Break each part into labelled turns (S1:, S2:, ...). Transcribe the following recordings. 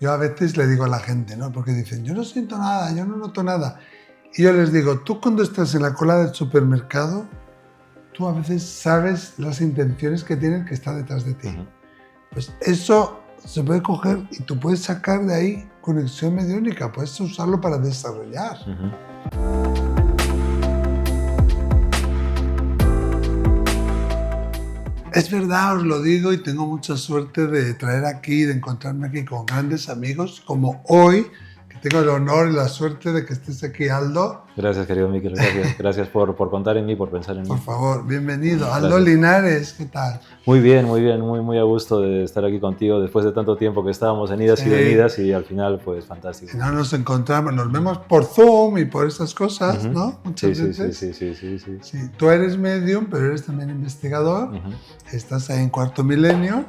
S1: Yo a veces le digo a la gente, ¿no? Porque dicen, yo no siento nada, yo no noto nada. Y yo les digo, tú cuando estás en la cola del supermercado, tú a veces sabes las intenciones que tienen que estar detrás de ti.
S2: Ujú.
S1: Pues eso se puede coger y tú puedes sacar de ahí conexión mediúnica, puedes usarlo para desarrollar.
S2: Ujú.
S1: Es verdad, os lo digo, y tengo mucha suerte de traer aquí, de encontrarme aquí con grandes amigos, como hoy, que tengo el honor y la suerte de que estés aquí, Aldo.
S2: Gracias, querido Miquel, gracias. Gracias por contar en mí, por pensar en mí.
S1: Por favor, bienvenido. Aldo
S2: Gracias.
S1: Linares, ¿qué tal?
S2: Muy bien, muy a gusto de estar aquí contigo después de tanto tiempo que estábamos en idas y venidas y al final, pues, fantástico.
S1: Si no nos encontramos, nos vemos por Zoom y por esas cosas,
S2: Ujú.
S1: ¿no? Muchas veces.
S2: Sí.
S1: Sí, tú eres medium, pero eres también investigador.
S2: Ujú.
S1: Estás ahí en Cuarto Milenio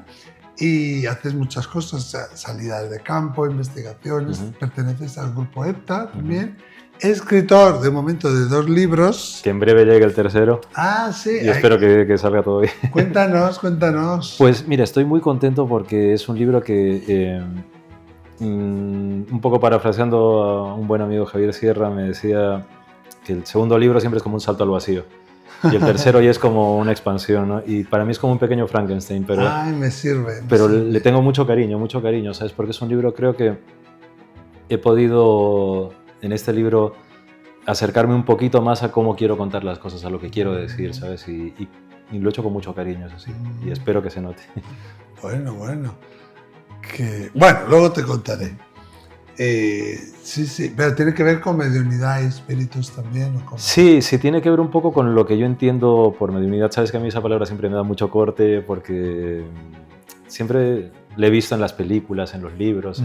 S1: y haces muchas cosas, salidas de campo, investigaciones,
S2: Ujú.
S1: perteneces al grupo EPTA también. Escritor, de momento, de 2 libros.
S2: Que en breve llegue el tercero.
S1: Ah, sí.
S2: Y espero que salga todo bien.
S1: Cuéntanos.
S2: Pues mira, estoy muy contento porque es un libro que, un poco parafraseando a un buen amigo, Javier Sierra, me decía que el segundo libro siempre es como un salto al vacío. Y el tercero ya es como una expansión, ¿no? Y para mí es como un pequeño Frankenstein, pero,
S1: Ay, me sirve.
S2: le tengo mucho cariño, ¿sabes? Porque es un libro, creo que he podido en este libro acercarme un poquito más a cómo quiero contar las cosas, a lo que quiero decir, ¿sabes? Y lo he hecho con mucho cariño, eso sí, y espero que se note.
S1: Bueno. Bueno, luego te contaré. Sí, pero tiene que ver con mediunidad y espíritus también. ¿O cómo?
S2: Sí, tiene que ver un poco con lo que yo entiendo por mediunidad. Sabes que a mí esa palabra siempre me da mucho corte porque siempre la he visto en las películas, en los libros,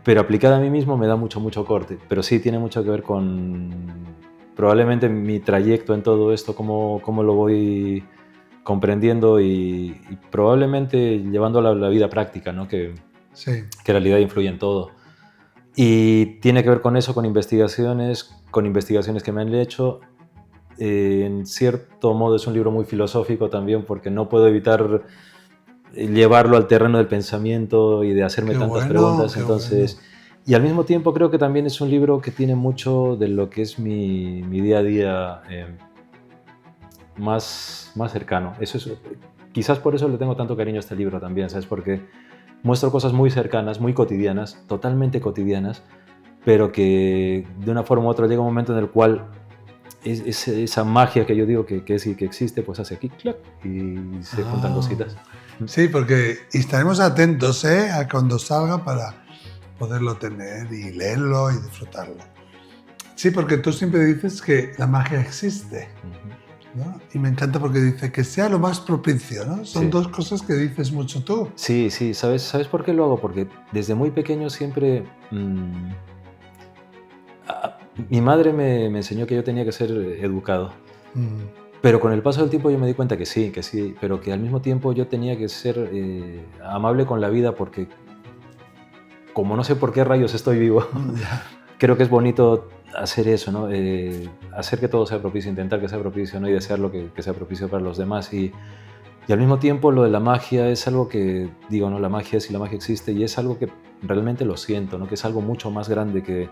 S2: pero aplicada a mí mismo me da mucho corte. Pero sí tiene mucho que ver con probablemente mi trayecto en todo esto, cómo lo voy comprendiendo y probablemente llevando la vida práctica, ¿no? Que en realidad influye en todo. Y tiene que ver con eso, con investigaciones que me han hecho. En cierto modo es un libro muy filosófico también porque no puedo evitar llevarlo al terreno del pensamiento y de hacerme tantas preguntas. Entonces, y al mismo tiempo creo que también es un libro que tiene mucho de lo que es mi día a día más cercano. Eso es, quizás por eso le tengo tanto cariño a este libro también, ¿sabes? Porque muestro cosas muy cercanas, muy cotidianas, totalmente cotidianas, pero que de una forma u otra llega un momento en el cual esa magia que yo digo que existe, pues hace aquí, clac, y se juntan cositas.
S1: Sí, porque estaremos atentos a cuando salga para poderlo tener y leerlo y disfrutarlo. Sí, porque tú siempre dices que la magia existe, ¿no? Y me encanta porque dice que sea lo más propicio, ¿no? Son 2 cosas que dices mucho tú.
S2: Sí, ¿sabes por qué lo hago? Porque desde muy pequeño siempre... mi madre me enseñó que yo tenía que ser educado. Pero con el paso del tiempo yo me di cuenta que sí, pero que al mismo tiempo yo tenía que ser amable con la vida porque como no sé por qué rayos estoy vivo, creo que es bonito hacer eso, ¿no? Hacer que todo sea propicio, intentar que sea propicio, ¿no? Y desear lo que sea propicio para los demás. Y al mismo tiempo lo de la magia es algo que, digo, ¿no? La magia es y la magia existe y es algo que realmente lo siento, ¿no? Que es algo mucho más grande que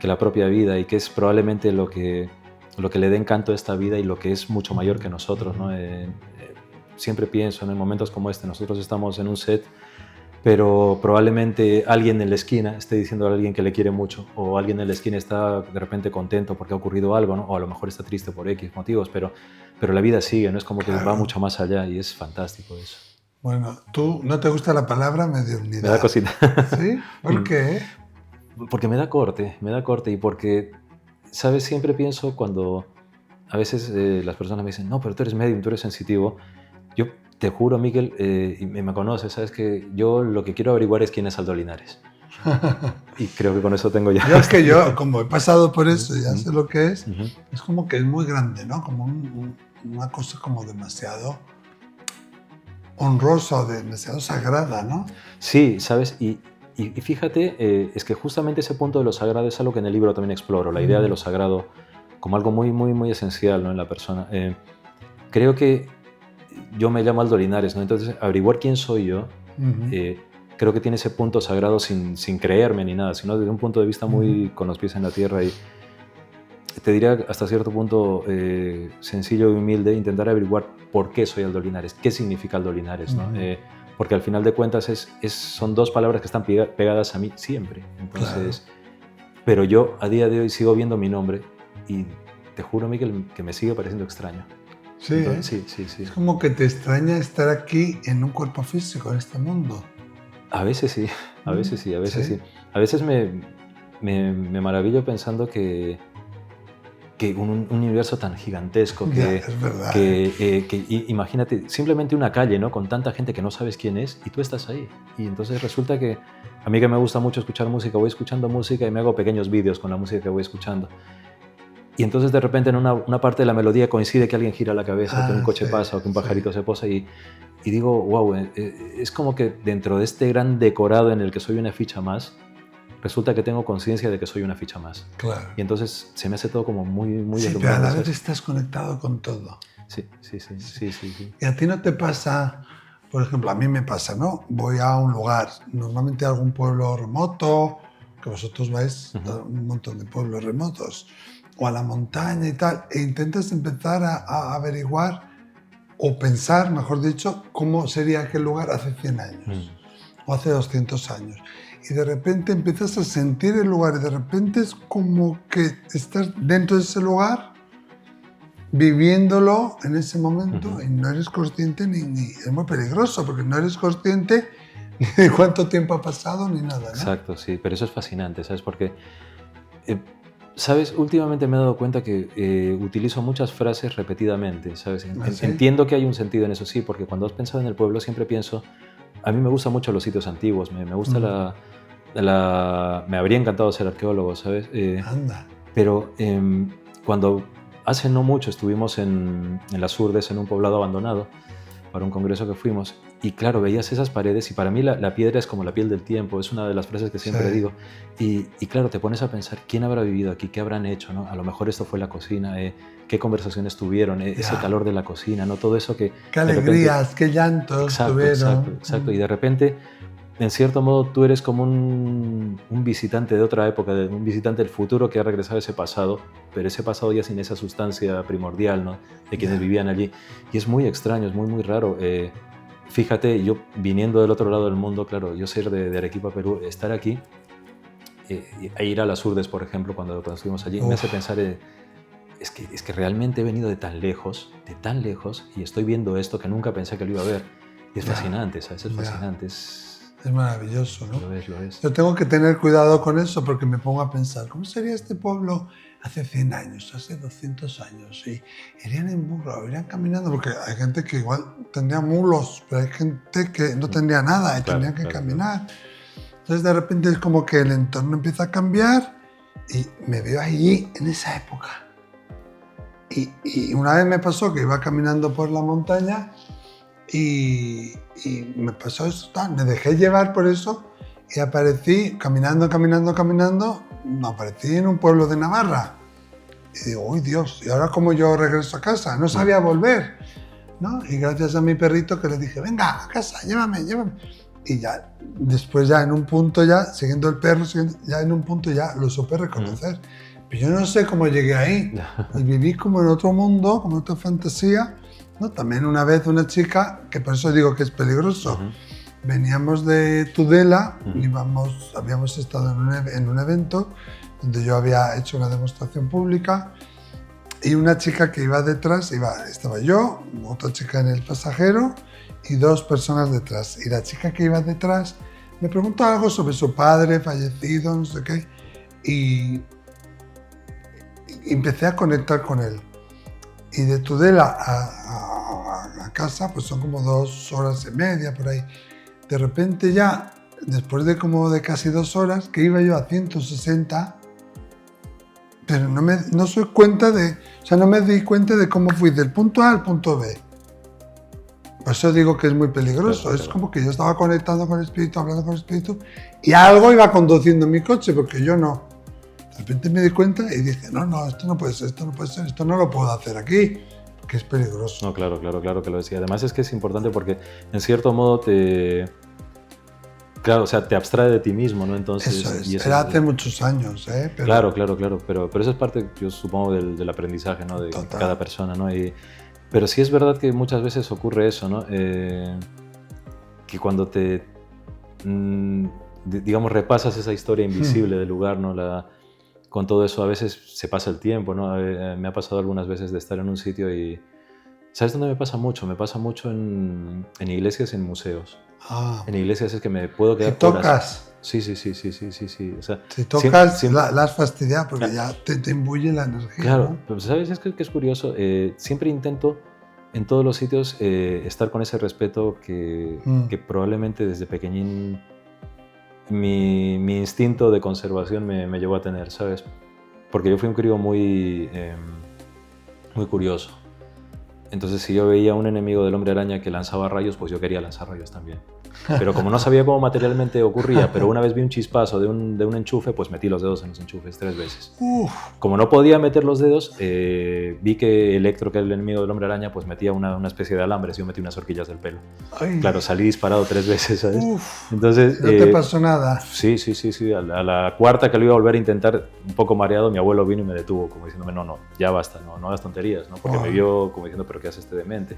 S2: la propia vida y que es probablemente lo que le dé encanto a esta vida y lo que es mucho mayor que nosotros, ¿no? Siempre pienso en momentos como este, nosotros estamos en un set, pero probablemente alguien en la esquina esté diciendo a alguien que le quiere mucho, o alguien en la esquina está de repente contento porque ha ocurrido algo, ¿no? O a lo mejor está triste por X motivos, pero la vida sigue, ¿no? Es como que va mucho más allá y es fantástico eso.
S1: Bueno, ¿tú no te gusta la palabra mediunidad?
S2: Me da cosita.
S1: ¿Sí? ¿Por qué?
S2: Porque me da corte y porque, ¿sabes? Siempre pienso cuando a veces las personas me dicen, no, pero tú eres medium, tú eres sensitivo. Yo te juro, Miquel, y me conoces, ¿sabes? Que yo lo que quiero averiguar es quién es Aldo Linares. Y creo que con eso tengo ya.
S1: Yo es que yo, como he pasado por eso, ya sé lo que es como que es muy grande, ¿no? Como una cosa como demasiado honrosa o demasiado sagrada, ¿no?
S2: Sí, ¿sabes? Y fíjate, es que justamente ese punto de lo sagrado es algo que en el libro también exploro, la idea de lo sagrado como algo muy esencial, ¿no? En la persona. Creo que yo me llamo Aldo Linares, ¿no? Entonces, averiguar quién soy yo creo que tiene ese punto sagrado sin creerme ni nada, sino desde un punto de vista muy con los pies en la tierra y te diría hasta cierto punto sencillo y humilde intentar averiguar por qué soy Aldo Linares, qué significa Aldo Linares, ¿no? Porque al final de cuentas son dos palabras que están pegadas a mí siempre. Entonces, claro. Pero yo a día de hoy sigo viendo mi nombre y te juro, Miquel, que me sigue pareciendo extraño.
S1: Sí,
S2: entonces, sí.
S1: Es como que te extraña estar aquí en un cuerpo físico, en este mundo.
S2: A veces sí, a veces sí. A veces me maravillo pensando que un universo tan gigantesco
S1: es verdad.
S2: que imagínate, simplemente una calle, ¿no? Con tanta gente que no sabes quién es y tú estás ahí. Y entonces resulta que a mí que me gusta mucho escuchar música, voy escuchando música y me hago pequeños vídeos con la música que voy escuchando. Y entonces de repente en una parte de la melodía coincide que alguien gira la cabeza, que un coche pasa o que un pajarito se posa y digo, wow, es como que dentro de este gran decorado en el que soy una ficha más, resulta que tengo conciencia de que soy una ficha más.
S1: Claro.
S2: Y entonces se me hace todo como muy
S1: sí, pero a la vez estás conectado con todo.
S2: Sí.
S1: ¿Y a ti no te pasa, por ejemplo, a mí me pasa, ¿no? Voy a un lugar, normalmente a algún pueblo remoto, que vosotros vais a un montón de pueblos remotos, o a la montaña y tal, e intentas empezar a averiguar o pensar, mejor dicho, cómo sería aquel lugar hace 100 años o hace 200 años. Y de repente empiezas a sentir el lugar y de repente es como que estás dentro de ese lugar viviéndolo en ese momento y no eres consciente ni es muy peligroso porque no eres consciente ni de cuánto tiempo ha pasado ni nada, ¿no?
S2: Exacto, sí, pero eso es fascinante, ¿sabes? Porque, ¿sabes? Últimamente me he dado cuenta que utilizo muchas frases repetidamente, ¿sabes?
S1: ¿Sí?
S2: Entiendo que hay un sentido en eso, sí, porque cuando has pensado en el pueblo siempre pienso, a mí me gustan mucho los sitios antiguos, me gusta me habría encantado ser arqueólogo, ¿sabes?
S1: Anda.
S2: Pero cuando hace no mucho estuvimos en las Urdes, en un poblado abandonado, para un congreso que fuimos, y claro, veías esas paredes y para mí la piedra es como la piel del tiempo, es una de las frases que siempre digo. Y claro, te pones a pensar, ¿quién habrá vivido aquí? ¿Qué habrán hecho? ¿No? A lo mejor esto fue la cocina, ¿qué conversaciones tuvieron? Ese calor de la cocina, ¿no? Todo eso que...
S1: ¡Qué alegrías, qué llantos tuvieron!
S2: Exacto. Y de repente, en cierto modo, tú eres como un visitante de otra época, un visitante del futuro que ha regresado a ese pasado, pero ese pasado ya sin esa sustancia primordial, ¿no? De quienes vivían allí. Y es muy extraño, es muy raro. Fíjate, yo viniendo del otro lado del mundo, claro, yo ser de Arequipa, Perú, estar aquí e ir a las Urdes, por ejemplo, cuando estuvimos allí, me hace pensar, es que realmente he venido de tan lejos, y estoy viendo esto que nunca pensé que lo iba a ver. Y es fascinante, ¿sabes? Es fascinante.
S1: Es maravilloso, ¿no?
S2: Lo es.
S1: Yo tengo que tener cuidado con eso porque me pongo a pensar, ¿cómo sería este pueblo hace 100 años, hace 200 años? Y irían en burro, irían caminando, porque hay gente que igual tendría mulos, pero hay gente que no tendría nada y tendrían que caminar. Entonces de repente es como que el entorno empieza a cambiar y me veo allí en esa época. Y una vez me pasó que iba caminando por la montaña y me pasó eso, me dejé llevar por eso y aparecí caminando, aparecí en un pueblo de Navarra. Y digo, uy Dios, ¿y ahora cómo yo regreso a casa? No sabía volver, ¿no? Y gracias a mi perrito que le dije, venga, a casa, llévame. Y ya, después ya en un punto siguiendo el perro, ya en un punto ya lo supe reconocer. Pero yo no sé cómo llegué ahí. Y viví como en otro mundo, como en otra fantasía, ¿no? También una vez una chica, que por eso digo que es peligroso, veníamos de Tudela, habíamos estado en un evento donde yo había hecho una demostración pública y una chica que iba detrás, estaba yo, otra chica en el pasajero y 2 personas detrás. Y la chica que iba detrás me preguntó algo sobre su padre fallecido, no sé qué, y empecé a conectar con él. Y de Tudela a casa, pues son como 2 horas y media por ahí. De repente ya, después de casi 2 horas, que iba yo a 160, pero no me di cuenta de cómo fui del punto A al punto B. Por eso digo que es muy peligroso. Claro. Es como que yo estaba conectando con el espíritu, hablando con el espíritu, y algo iba conduciendo mi coche, porque yo no. De repente me di cuenta y dije, no, esto no puede ser, esto no lo puedo hacer aquí, porque es peligroso.
S2: No, claro que lo decía. Además es que es importante porque, en cierto modo, Claro, o sea, te abstrae de ti mismo, ¿no? Entonces,
S1: Eso es.
S2: y
S1: Era hace muchos años, ¿eh?
S2: Pero, claro. Pero eso es parte, yo supongo, del aprendizaje, ¿no? De cada persona, ¿no? Pero sí es verdad que muchas veces ocurre eso, ¿no? Que cuando digamos, repasas esa historia invisible del lugar, ¿no? Con todo eso a veces se pasa el tiempo, ¿no? Me ha pasado algunas veces de estar en un sitio y... ¿Sabes dónde me pasa mucho? Me pasa mucho en iglesias y en museos. En iglesias es que me puedo quedar
S1: horas. ¿Tocas?
S2: Sí. O sea,
S1: si tocas, la has fastidiado porque ya te imbuye la energía.
S2: Claro,
S1: ¿no?
S2: pero ¿sabes? Es que es curioso. Siempre intento en todos los sitios estar con ese respeto que probablemente desde pequeñín mi instinto de conservación me llevó a tener, ¿sabes? Porque yo fui un crío muy curioso. Entonces, si yo veía a un enemigo del Hombre Araña que lanzaba rayos, pues yo quería lanzar rayos también. Pero como no sabía cómo materialmente ocurría, pero una vez vi un chispazo de un enchufe, pues metí los dedos en los enchufes 3 veces. Como no podía meter los dedos, vi que Electro, que era el enemigo del Hombre Araña, pues metía una especie de alambres y yo metí unas horquillas del pelo. Ay. Claro, salí disparado 3 veces, ¿sabes?
S1: Entonces, ¿no te pasó nada?
S2: Sí. A la cuarta que lo iba a volver a intentar, un poco mareado, mi abuelo vino y me detuvo, como diciéndome, no, ya basta, no hagas tonterías, ¿no? Porque me vio como diciendo, ¿pero qué hace este demente?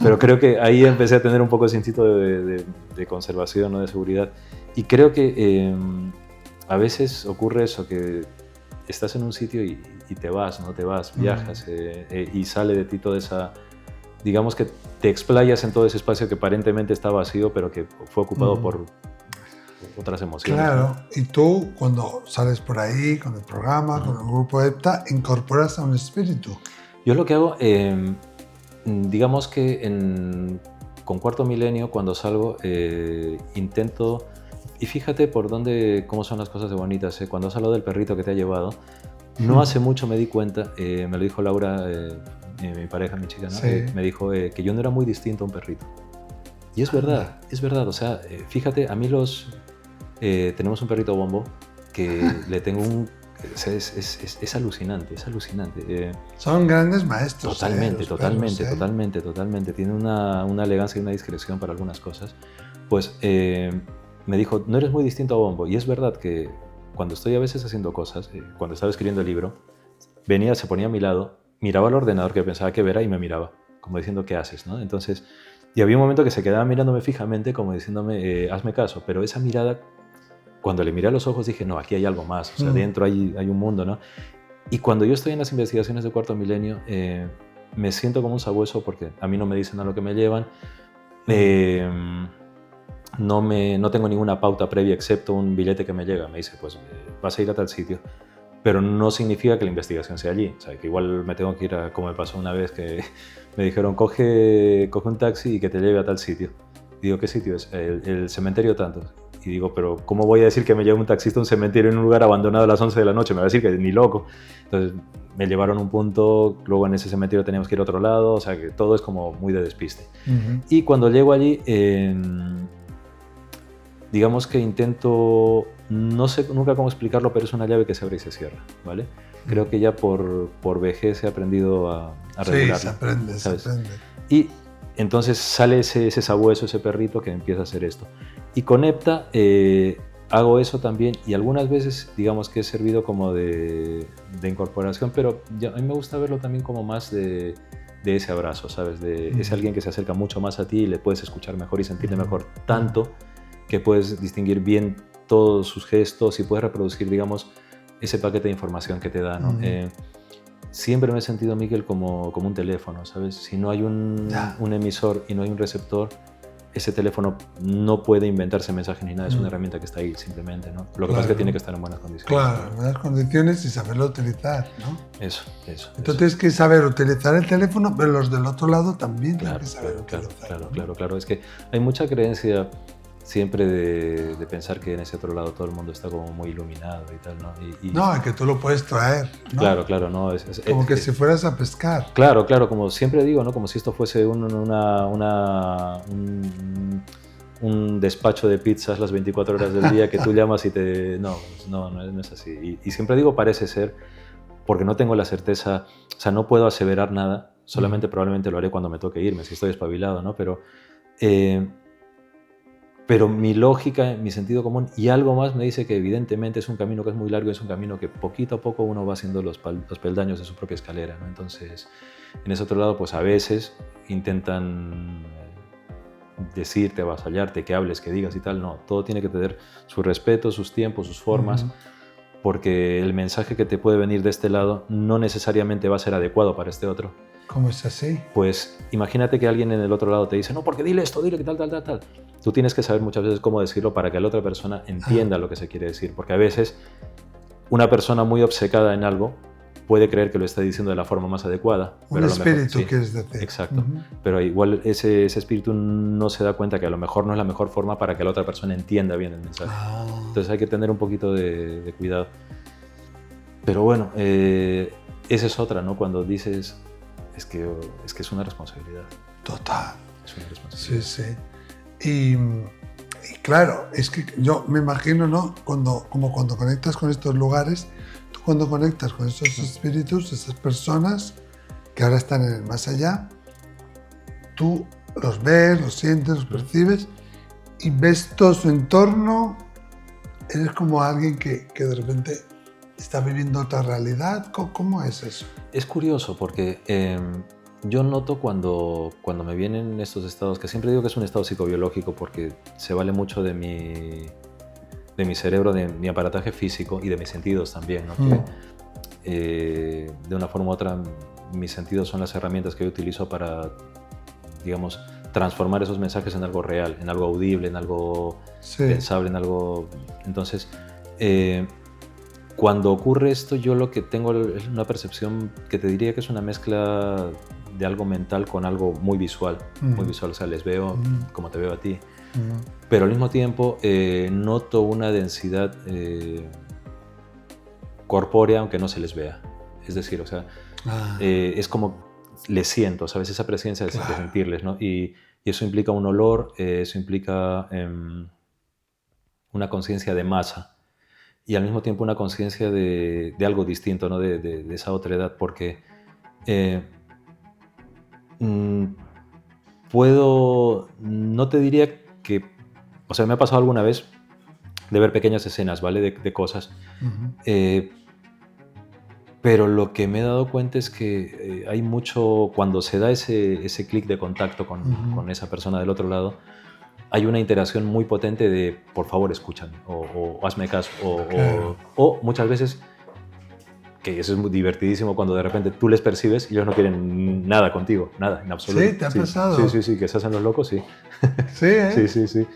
S2: Pero creo que ahí empecé a tener un poco ese instinto de conservación, ¿no? De seguridad. Y creo que a veces ocurre eso, que estás en un sitio y te vas, ¿no? Te vas, viajas y sale de ti toda esa... Digamos que te explayas en todo ese espacio que aparentemente está vacío, pero que fue ocupado por otras emociones.
S1: Claro,
S2: ¿no?
S1: y tú cuando sales por ahí con el programa, con el grupo EPTA, incorporas a un espíritu.
S2: Yo lo que hago, digamos que con Cuarto Milenio, cuando salgo, intento... Y fíjate cómo son las cosas de bonitas. Cuando has hablado del perrito que te ha llevado, no hace mucho me di cuenta, me lo dijo Laura, mi pareja, mi chica, ¿no?
S1: Sí.
S2: Me dijo que yo no era muy distinto a un perrito. Y es verdad. O sea, fíjate, a mí tenemos un perrito Bombo que le tengo es alucinante.
S1: Son grandes maestros.
S2: Totalmente. Tiene una elegancia y una discreción para algunas cosas. Pues me dijo, no eres muy distinto a Bombo. Y es verdad que cuando estoy a veces haciendo cosas, cuando estaba escribiendo el libro, venía, se ponía a mi lado, miraba al ordenador que pensaba que era y me miraba, como diciendo, ¿qué haces? ¿no? Entonces, y había un momento que se quedaba mirándome fijamente, como diciéndome, hazme caso. Pero esa mirada, cuando le miré a los ojos, dije, no, aquí hay algo más. O sea, dentro hay un mundo, ¿no? Y cuando yo estoy en las investigaciones de Cuarto Milenio, me siento como un sabueso porque a mí no me dicen a lo que me llevan. No tengo ninguna pauta previa excepto un billete que me llega. Me dice, pues vas a ir a tal sitio. Pero no significa que la investigación sea allí. O sea, que igual me tengo que ir como me pasó una vez que me dijeron, coge un taxi y que te lleve a tal sitio. Y digo, ¿qué sitio es? El cementerio tanto. Y digo, pero ¿cómo voy a decir que me lleve un taxista a un cementerio en un lugar abandonado a las 11 de la noche? Me va a decir que ni loco. Entonces me llevaron a un punto, luego en ese cementerio teníamos que ir a otro lado, o sea que todo es como muy de despiste. Y cuando llego allí, digamos que intento, no sé nunca cómo explicarlo, pero es una llave que se abre y se cierra, ¿vale? Creo que ya por vejez he aprendido a regularlo.
S1: Sí, se aprende.
S2: Y entonces sale ese sabueso, ese perrito que empieza a hacer esto. Y con EPTA hago eso también y algunas veces digamos que he servido como de incorporación, pero a mí me gusta verlo también como más de ese abrazo, ¿sabes? Es alguien que se acerca mucho más a ti y le puedes escuchar mejor y sentirte mejor, tanto que puedes distinguir bien todos sus gestos y puedes reproducir, digamos, ese paquete de información que te da, ¿no? Siempre me he sentido, Miquel, como un teléfono, ¿sabes? Si no hay un emisor y no hay un receptor, ese teléfono no puede inventarse mensajes ni nada, es una herramienta que está ahí simplemente, ¿no? Lo que pasa es que tiene que estar en buenas condiciones.
S1: Claro, en buenas condiciones y saberlo utilizar, ¿no?
S2: Eso.
S1: Entonces tienes que saber utilizar el teléfono, pero los del otro lado también tienen que saber utilizarlo.
S2: Claro. Es que hay mucha creencia siempre de pensar que en ese otro lado todo el mundo está como muy iluminado y tal, ¿no?
S1: No, es que tú lo puedes traer, ¿no?
S2: Claro, no.
S1: Como que si fueras a pescar.
S2: Claro, como siempre digo, ¿no? Como si esto fuese un despacho de pizzas las 24 horas del día que tú llamas y te... No es así. Y siempre digo parece ser, porque no tengo la certeza, o sea, no puedo aseverar nada, solamente probablemente lo haré cuando me toque irme, si estoy espabilado, ¿no? Pero... Pero mi lógica, mi sentido común y algo más me dice que evidentemente es un camino que es muy largo, es un camino que poquito a poco uno va haciendo los peldaños de su propia escalera, ¿no? Entonces, en ese otro lado, pues a veces intentan decirte, avasallarte, que hables, que digas y tal. No, todo tiene que tener su respeto, sus tiempos, sus formas, porque el mensaje que te puede venir de este lado no necesariamente va a ser adecuado para este otro.
S1: ¿Cómo es así?
S2: Pues imagínate que alguien en el otro lado te dice, no, porque dile esto, dile que tal, tal, tal, tal. Tú tienes que saber muchas veces cómo decirlo para que la otra persona entienda lo que se quiere decir, porque a veces una persona muy obcecada en algo puede creer que lo está diciendo de la forma más adecuada.
S1: Un espíritu,
S2: sí,
S1: quieres decir.
S2: Exacto. Pero igual ese espíritu no se da cuenta que a lo mejor no es la mejor forma para que la otra persona entienda bien el mensaje. Entonces hay que tener un poquito de cuidado. Pero bueno, esa es otra, ¿no? Cuando dices, es que es una responsabilidad.
S1: Total.
S2: Es una responsabilidad.
S1: Sí, sí. Y claro, es que yo me imagino, ¿no? Cuando conectas con estos lugares, tú cuando conectas con esos espíritus, esas personas que ahora están en el más allá, tú los ves, los sientes, los percibes y ves todo su entorno. Eres como alguien que de repente está viviendo otra realidad. ¿Cómo es eso?
S2: Es curioso porque yo noto cuando me vienen estos estados, que siempre digo que es un estado psicobiológico porque se vale mucho de mi cerebro, de mi aparataje físico y de mis sentidos también, ¿no? Que, de una forma u otra, mis sentidos son las herramientas que yo utilizo para, digamos, transformar esos mensajes en algo real, en algo audible, en algo pensable, en algo... Entonces, cuando ocurre esto, yo lo que tengo es una percepción que te diría que es una mezcla de algo mental con algo muy visual, muy visual, o sea, les veo como te veo a ti, pero al mismo tiempo noto una densidad corpórea aunque no se les vea, es decir, o sea, es como les siento, ¿sabes? Esa presencia de sentirles, ¿no? Y eso implica un olor, eso implica una conciencia de masa y al mismo tiempo una conciencia de algo distinto, ¿no? De esa otra edad, porque puedo, no te diría que, o sea, me ha pasado alguna vez de ver pequeñas escenas, ¿vale? De cosas. Pero lo que me he dado cuenta es que hay mucho, cuando se da ese clic de contacto con esa persona del otro lado, hay una interacción muy potente de, por favor, escúchame, o hazme caso, o muchas veces, que eso es muy divertidísimo, cuando de repente tú les percibes y ellos no quieren nada contigo, nada, en absoluto.
S1: ¿Sí? ¿Te ha pasado?
S2: Sí, que se hacen los locos, sí.
S1: Sí, ¿eh?
S2: Sí.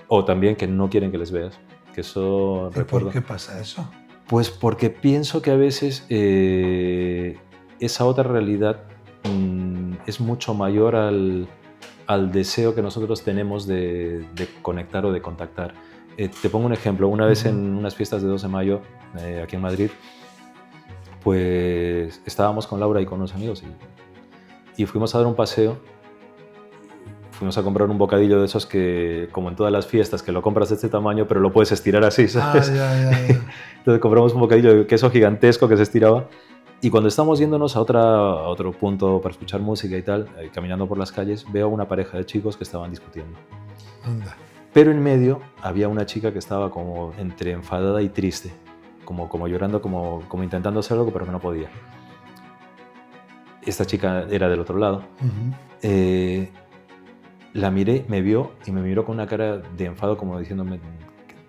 S2: O también que no quieren que les veas, que eso
S1: ¿Y
S2: recuerdo.
S1: por qué pasa eso?
S2: Pues porque pienso que a veces esa otra realidad es mucho mayor al deseo que nosotros tenemos de conectar o de contactar. Te pongo un ejemplo. Una vez en unas fiestas de 2 de mayo, aquí en Madrid, pues estábamos con Laura y con unos amigos y fuimos a dar un paseo. Fuimos a comprar un bocadillo de esos que, como en todas las fiestas, que lo compras de este tamaño, pero lo puedes estirar así, ¿sabes?
S1: Ya.
S2: Entonces compramos un bocadillo de queso gigantesco que se estiraba. Y cuando estamos yéndonos a otro punto para escuchar música y tal, caminando por las calles, veo una pareja de chicos que estaban discutiendo.
S1: Anda.
S2: Pero en medio había una chica que estaba como entre enfadada y triste, como llorando, como intentando hacer algo, pero que no podía. Esta chica era del otro lado. La miré, me vio y me miró con una cara de enfado, como diciéndome,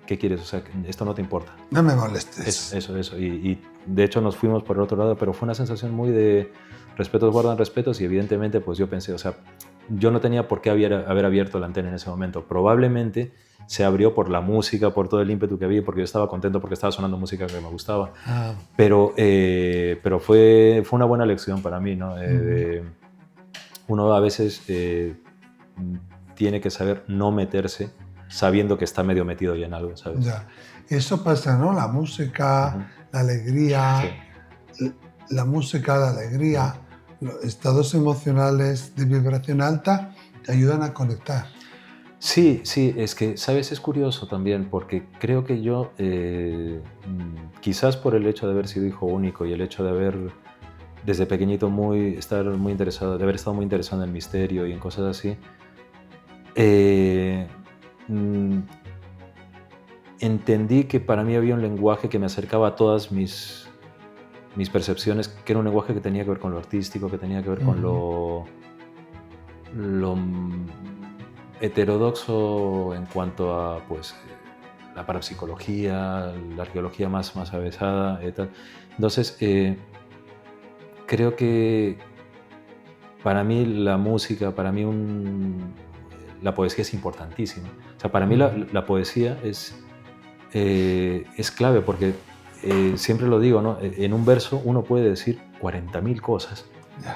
S2: ¿qué quieres? O sea, esto no te importa.
S1: No me molestes.
S2: Eso. Y de hecho nos fuimos por el otro lado, pero fue una sensación muy de respetos guardan respetos y evidentemente pues yo pensé, o sea, yo no tenía por qué haber abierto la antena en ese momento. Probablemente se abrió por la música, por todo el ímpetu que había, porque yo estaba contento porque estaba sonando música que me gustaba. Pero fue una buena lección para mí, ¿no? Uno a veces tiene que saber no meterse sabiendo que está medio metido ya en algo, ¿sabes?
S1: Ya. Eso pasa, ¿no? La música, la alegría, la música, la alegría, los estados emocionales de vibración alta te ayudan a conectar.
S2: Sí, es que, ¿sabes? Es curioso también porque creo que yo, quizás por el hecho de haber sido hijo único y el hecho de haber desde pequeñito de haber estado muy interesado en el misterio y en cosas así, entendí que para mí había un lenguaje que me acercaba a todas mis percepciones, que era un lenguaje que tenía que ver con lo artístico, que tenía que ver con lo heterodoxo en cuanto a pues, la parapsicología, la arqueología más avesada. Tal. Entonces, creo que para mí la música, para mí la poesía es importantísima. O sea, para mí la poesía es clave porque siempre lo digo, ¿no? En un verso uno puede decir 40.000 cosas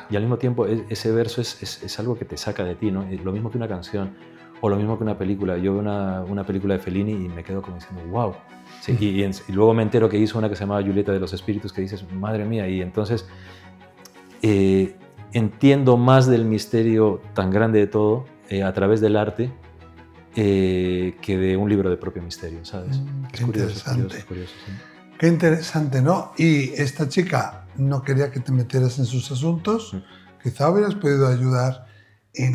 S2: y al mismo tiempo ese verso es algo que te saca de ti, ¿no? Lo mismo que una canción o lo mismo que una película. Yo veo una película de Fellini y me quedo como diciendo, wow. Sí, y luego me entero que hizo una que se llamaba Julieta de los Espíritus, que dices, madre mía, y entonces entiendo más del misterio tan grande de todo a través del arte que de un libro de propio misterio, ¿sabes?
S1: Qué interesante.
S2: Es curioso, sí.
S1: Qué interesante, ¿no? Y esta chica no quería que te metieras en sus asuntos. Quizá hubieras podido ayudar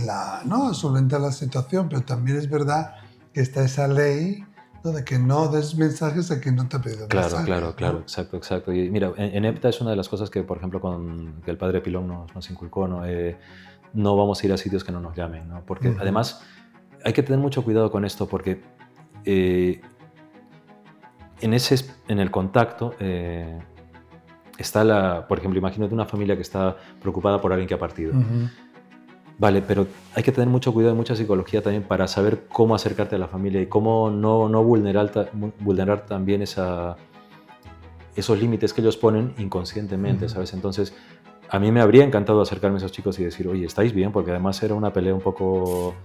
S1: a solventar la situación, pero también es verdad que está esa ley, ¿no?, de que no des mensajes a quien no te ha pedido mensajes.
S2: Claro,
S1: ¿no?
S2: exacto. Y mira, en EPTA es una de las cosas que, por ejemplo, que el padre Pilón nos inculcó, ¿no? No vamos a ir a sitios que no nos llamen, ¿no? Porque además hay que tener mucho cuidado con esto porque en el contacto está por ejemplo, imagínate una familia que está preocupada por alguien que ha partido. Vale, pero hay que tener mucho cuidado y mucha psicología también para saber cómo acercarte a la familia y cómo no vulnerar también esos límites que ellos ponen inconscientemente, ¿sabes? Entonces, a mí me habría encantado acercarme a esos chicos y decir, oye, ¿estáis bien? Porque además era una pelea un poco,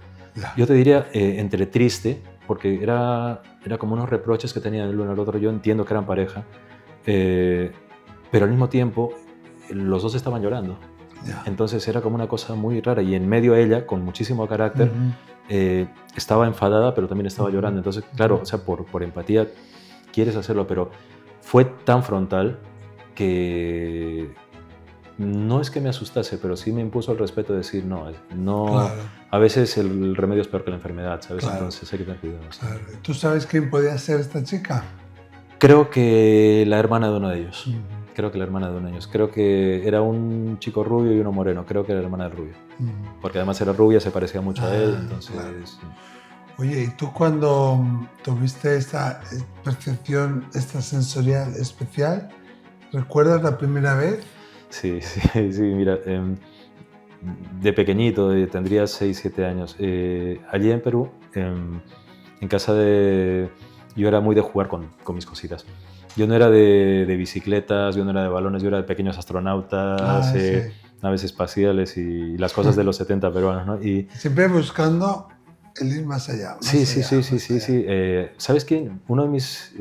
S2: yo te diría, entre triste, porque era como unos reproches que tenían el uno al otro. Yo entiendo que eran pareja, pero al mismo tiempo los dos estaban llorando. Entonces era como una cosa muy rara y en medio ella, con muchísimo carácter, estaba enfadada pero también estaba llorando. Entonces, claro, o sea, por empatía quieres hacerlo, pero fue tan frontal que no es que me asustase, pero sí me impuso el respeto de decir no, claro. A veces el remedio es peor que la enfermedad, ¿sabes? Claro. Entonces hay que tener cuidado.
S1: Claro. ¿Tú sabes quién podía ser esta chica?
S2: Creo que la hermana de uno de ellos. Creo que la hermana de uno de ellos. Creo que era un chico rubio y uno moreno. Creo que era la hermana del rubio. Porque además era rubia, se parecía mucho a él. Entonces... Claro.
S1: Oye, ¿y tú cuando tuviste esta percepción extrasensorial especial, recuerdas la primera vez?
S2: Sí, mira, de pequeñito, tendría 6, 7 años. Allí en Perú, en casa yo era muy de jugar con mis cositas. Yo no era de bicicletas, yo no era de balones, yo era de pequeños astronautas, naves espaciales y las cosas de los 70 peruanos, ¿no? Y
S1: siempre buscando el ir más allá.
S2: Sí. ¿Sabes quién? Uno de mis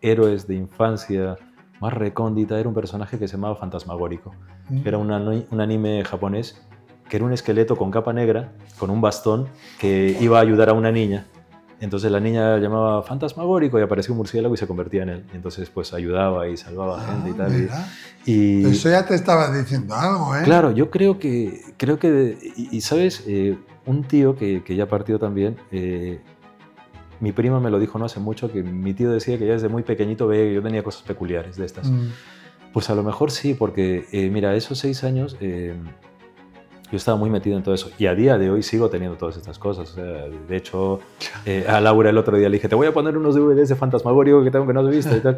S2: héroes de infancia más recóndita era un personaje que se llamaba Fantasmagórico. Era un anime japonés que era un esqueleto con capa negra, con un bastón, que iba a ayudar a una niña. Entonces la niña llamaba Fantasmagórico y aparecía un murciélago y se convertía en él. Entonces pues ayudaba y salvaba gente y tal.
S1: Y eso ya te estaba diciendo algo, ¿eh?
S2: Claro, yo creo que ¿sabes? Un tío que ya partió también, mi prima me lo dijo no hace mucho, que mi tío decía que ya desde muy pequeñito veía que yo tenía cosas peculiares de estas. Pues a lo mejor sí, porque mira, esos 6 años... yo estaba muy metido en todo eso y a día de hoy sigo teniendo todas estas cosas. O sea, de hecho, a Laura el otro día le dije, te voy a poner unos DVDs de Fantasmagórico que tengo que no has visto y tal.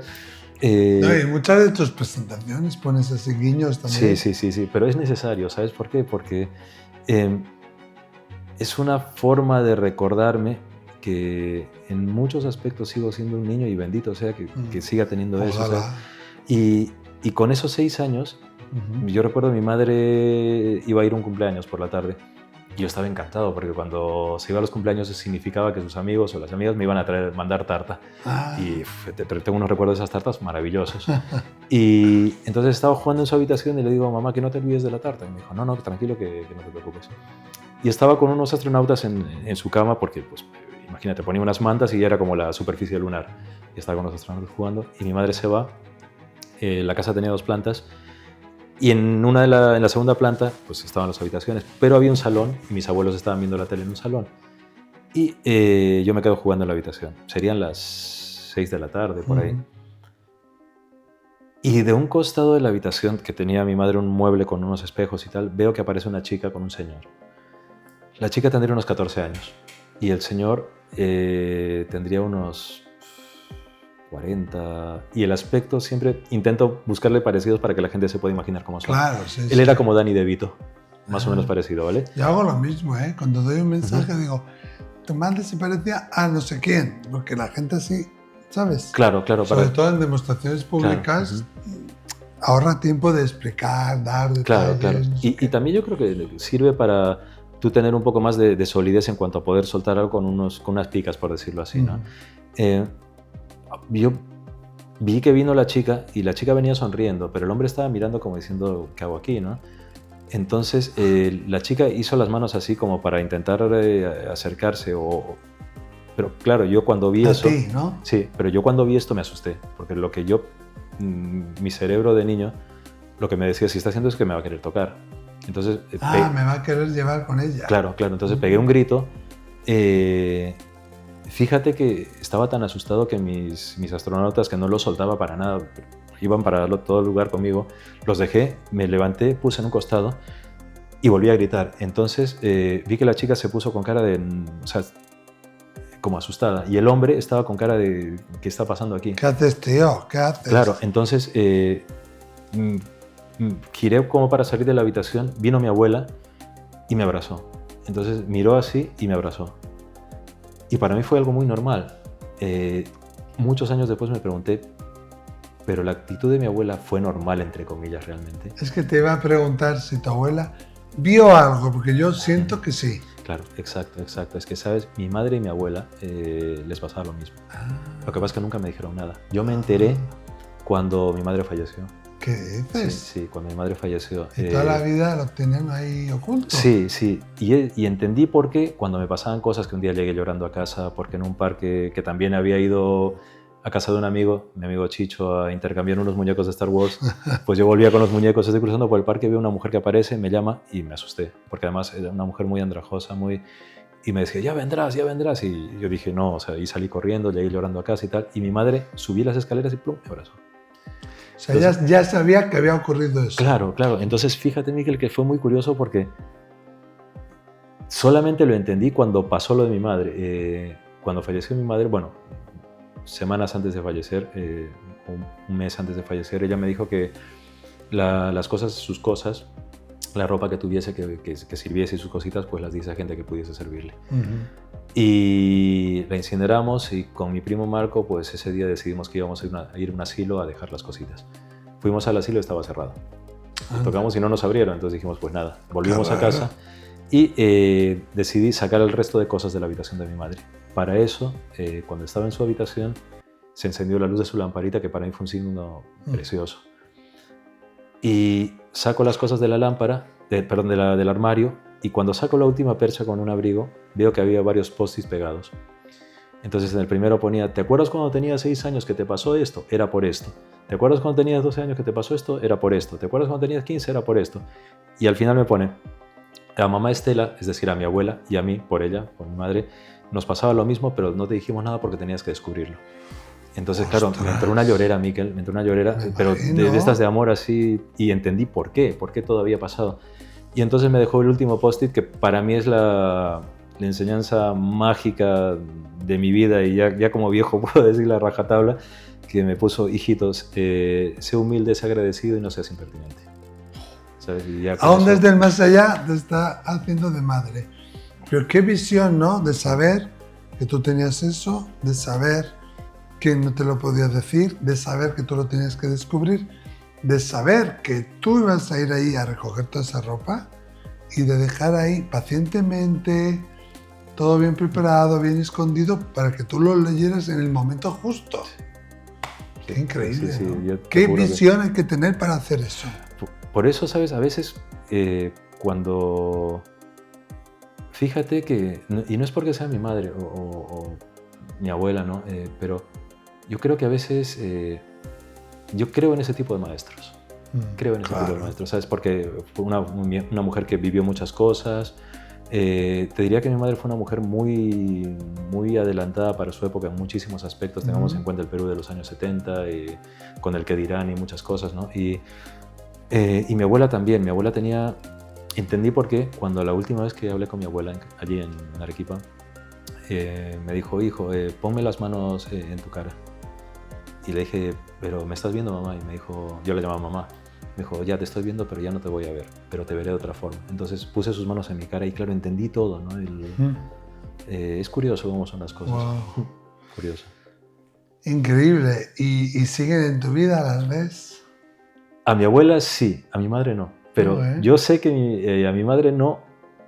S1: No, y muchas de tus presentaciones pones así guiños también.
S2: Sí, pero es necesario, ¿sabes por qué? Porque es una forma de recordarme que en muchos aspectos sigo siendo un niño y bendito sea que siga teniendo eso. ¿Sabes? Y con esos 6 años... Yo recuerdo mi madre iba a ir a un cumpleaños por la tarde y yo estaba encantado porque cuando se iba a los cumpleaños significaba que sus amigos o las amigas me iban a mandar tarta. Pero tengo unos recuerdos de esas tartas maravillosos. Y entonces estaba jugando en su habitación y le digo, mamá, que no te olvides de la tarta. Y me dijo, no, tranquilo, que no te preocupes. Y estaba con unos astronautas en su cama porque, pues, imagínate, ponía unas mantas y ya era como la superficie lunar. Y estaba con los astronautas jugando y mi madre se va. La casa tenía 2 plantas. Y en la segunda planta pues estaban las habitaciones, pero había un salón y mis abuelos estaban viendo la tele en un salón. Y yo me quedo jugando en la habitación. Serían las 6 de la tarde, por ahí. Y de un costado de la habitación, que tenía mi madre un mueble con unos espejos y tal, veo que aparece una chica con un señor. La chica tendría unos 14 años y el señor tendría unos 40. Y el aspecto, siempre intento buscarle parecidos para que la gente se pueda imaginar cómo son.
S1: Claro, sí.
S2: Él era como Danny DeVito, más o menos parecido, ¿vale?
S1: Yo hago lo mismo, ¿eh? Cuando doy un mensaje digo, tu madre se parecía a no sé quién, porque la gente así, ¿sabes?
S2: Claro.
S1: Sobre todo en demostraciones públicas, ahorra tiempo de explicar, dar detalles.
S2: Claro. Y también yo creo que sirve para tú tener un poco más de solidez en cuanto a poder soltar algo con unas picas, por decirlo así, ¿no? Yo vi que vino la chica y la chica venía sonriendo, pero el hombre estaba mirando como diciendo, ¿qué hago aquí, no? Entonces la chica hizo las manos así como para intentar acercarse pero claro, yo cuando vi eso...
S1: A ti, ¿no?
S2: Sí, pero yo cuando vi esto me asusté, porque lo que mi cerebro de niño, lo que me decía, si está haciendo es que me va a querer tocar. Entonces...
S1: me va a querer llevar con ella.
S2: Claro, entonces pegué un grito. Fíjate que estaba tan asustado que mis astronautas, que no los soltaba para nada, iban para todo el lugar conmigo, los dejé, me levanté, puse en un costado y volví a gritar. Entonces vi que la chica se puso con cara de... O sea, como asustada. Y el hombre estaba con cara de... ¿Qué está pasando aquí?
S1: ¿Qué haces, tío? ¿Qué haces?
S2: Claro, entonces giré como para salir de la habitación, vino mi abuela y me abrazó. Entonces miró así y me abrazó. Y para mí fue algo muy normal. Muchos años después me pregunté, ¿pero la actitud de mi abuela fue normal, entre comillas, realmente?
S1: Es que te iba a preguntar si tu abuela vio algo, porque yo siento que sí.
S2: Claro, exacto. Es que, ¿sabes? Mi madre y mi abuela les pasaba lo mismo. Lo que pasa es que nunca me dijeron nada. Yo me enteré cuando mi madre falleció.
S1: ¿Qué dices?
S2: Sí, cuando mi madre falleció.
S1: Y toda la vida lo tenían ahí oculto.
S2: Sí. Y entendí por qué cuando me pasaban cosas, que un día llegué llorando a casa porque en un parque que también había ido a casa de un amigo, mi amigo Chicho, a intercambiar unos muñecos de Star Wars, pues yo volvía con los muñecos, estoy cruzando por el parque, veo una mujer que aparece, me llama y me asusté, porque además era una mujer muy andrajosa, y me decía, ya vendrás, y yo dije, no, o sea, y salí corriendo, llegué llorando a casa y tal, y mi madre subí las escaleras y plum, me abrazó.
S1: O sea, entonces, ya sabía que había ocurrido eso.
S2: Claro, entonces fíjate, Miquel, que fue muy curioso porque solamente lo entendí cuando pasó lo de mi madre. Cuando falleció mi madre, bueno, semanas antes de fallecer, un mes antes de fallecer, ella me dijo que las cosas, sus cosas, la ropa que tuviese, que sirviese y sus cositas, pues las dice a gente que pudiese servirle. Y la incineramos y con mi primo Marco, pues ese día decidimos que íbamos a ir a un asilo a dejar las cositas. Fuimos al asilo y estaba cerrado. Tocamos y no nos abrieron, entonces dijimos, pues nada, volvimos a casa y decidí sacar el resto de cosas de la habitación de mi madre. Para eso, cuando estaba en su habitación, se encendió la luz de su lamparita, que para mí fue un signo precioso. Y saco las cosas de la lámpara, del armario, y cuando saco la última percha con un abrigo, veo que había varios post-its pegados. Entonces en el primero ponía, ¿te acuerdas cuando tenías 6 años que te pasó esto? Era por esto. ¿Te acuerdas cuando tenías 12 años que te pasó esto? Era por esto. ¿Te acuerdas cuando tenías 15? Era por esto. Y al final me pone, a mamá Estela, es decir, a mi abuela y a mí, por ella, por mi madre, nos pasaba lo mismo, pero no te dijimos nada porque tenías que descubrirlo. Entonces, claro, me entró una llorera, Miquel, pero de estas de amor así, y entendí por qué todo había pasado. Y entonces me dejó el último post-it, que para mí es la enseñanza mágica de mi vida, y ya como viejo puedo decir la rajatabla, que me puso, hijitos, sé humilde, sé agradecido y no seas impertinente. ¿Sabes?
S1: Aún desde el más allá te está haciendo de madre. Pero qué visión, ¿no? De saber que tú tenías eso, de saber que no te lo podías decir, de saber que tú lo tenías que descubrir, de saber que tú ibas a ir ahí a recoger toda esa ropa y de dejar ahí pacientemente todo bien preparado, bien escondido, para que tú lo leyeras en el momento justo. Qué increíble,
S2: sí,
S1: ¿no? Qué visión hay que tener para hacer eso.
S2: Por eso, ¿sabes? A veces cuando... Fíjate que, y no es porque sea mi madre o mi abuela, ¿no? Pero yo creo que a veces, yo creo en ese tipo de maestros. Creo en ese tipo de maestros, ¿sabes? Porque fue una mujer que vivió muchas cosas, Te diría que mi madre fue una mujer muy, muy adelantada para su época en muchísimos aspectos. Tengamos en cuenta el Perú de los años 70, con el que dirán y muchas cosas, ¿no? Y mi abuela también. Mi abuela tenía... Entendí por qué cuando la última vez que hablé con mi abuela allí en Arequipa, me dijo, hijo, ponme las manos en tu cara. Y le dije, pero ¿me estás viendo, mamá? Y me dijo, yo la llamaba mamá. Me dijo, ya te estoy viendo, pero ya no te voy a ver, pero te veré de otra forma. Entonces puse sus manos en mi cara y claro, entendí todo, ¿no? Es curioso cómo son las cosas.
S1: Wow.
S2: Curioso.
S1: Increíble. ¿Y siguen en tu vida? ¿Las ves?
S2: A mi abuela sí, a mi madre no. Pero yo sé que a mi madre no,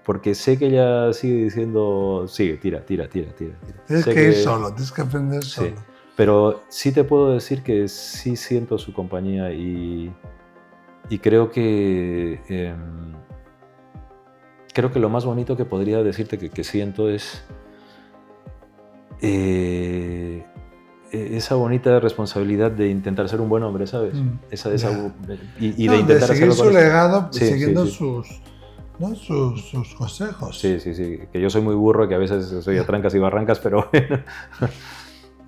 S2: porque sé que ella sigue diciendo, sigue, tira. Tienes
S1: que ir solo, tienes que aprender solo.
S2: Sí. Pero sí te puedo decir que sí siento su compañía y creo que lo más bonito que podría decirte que siento es esa bonita responsabilidad de intentar ser un buen hombre, ¿sabes? Y de intentar
S1: de seguir
S2: hacerlo
S1: su legado,
S2: sí,
S1: siguiendo
S2: sí.
S1: sus consejos.
S2: Sí, que yo soy muy burro, que a veces soy a trancas y barrancas, pero bueno.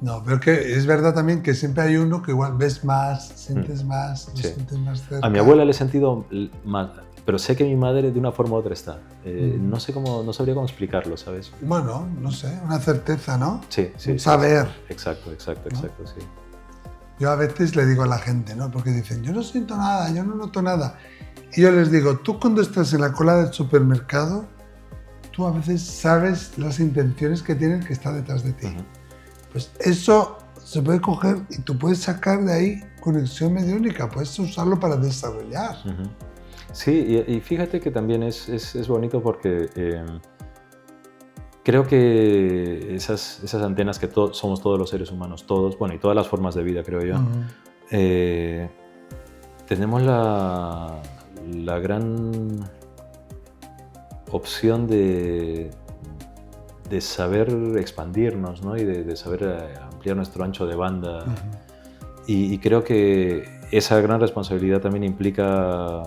S1: No, pero que es verdad también que siempre hay uno que igual ves más, sientes más, lo sientes más cerca.
S2: A mi abuela le he sentido más, pero sé que mi madre de una forma u otra está. No sabría cómo explicarlo, ¿sabes?
S1: Bueno, no sé, una certeza, ¿no?
S2: Sí.
S1: Un saber.
S2: Exacto,
S1: ¿no?
S2: sí.
S1: Yo a veces le digo a la gente, ¿no? Porque dicen, yo no siento nada, yo no noto nada. Y yo les digo, tú cuando estás en la cola del supermercado, tú a veces sabes las intenciones que tiene el que está detrás de ti. Pues eso se puede coger y tú puedes sacar de ahí conexión mediúnica, puedes usarlo para desarrollar.
S2: Sí, y fíjate que también es bonito porque creo que esas antenas que somos todos los seres humanos, todos, bueno, y todas las formas de vida, creo yo, tenemos la gran opción de saber expandirnos, ¿no? Y de saber ampliar nuestro ancho de banda. Y creo que esa gran responsabilidad también implica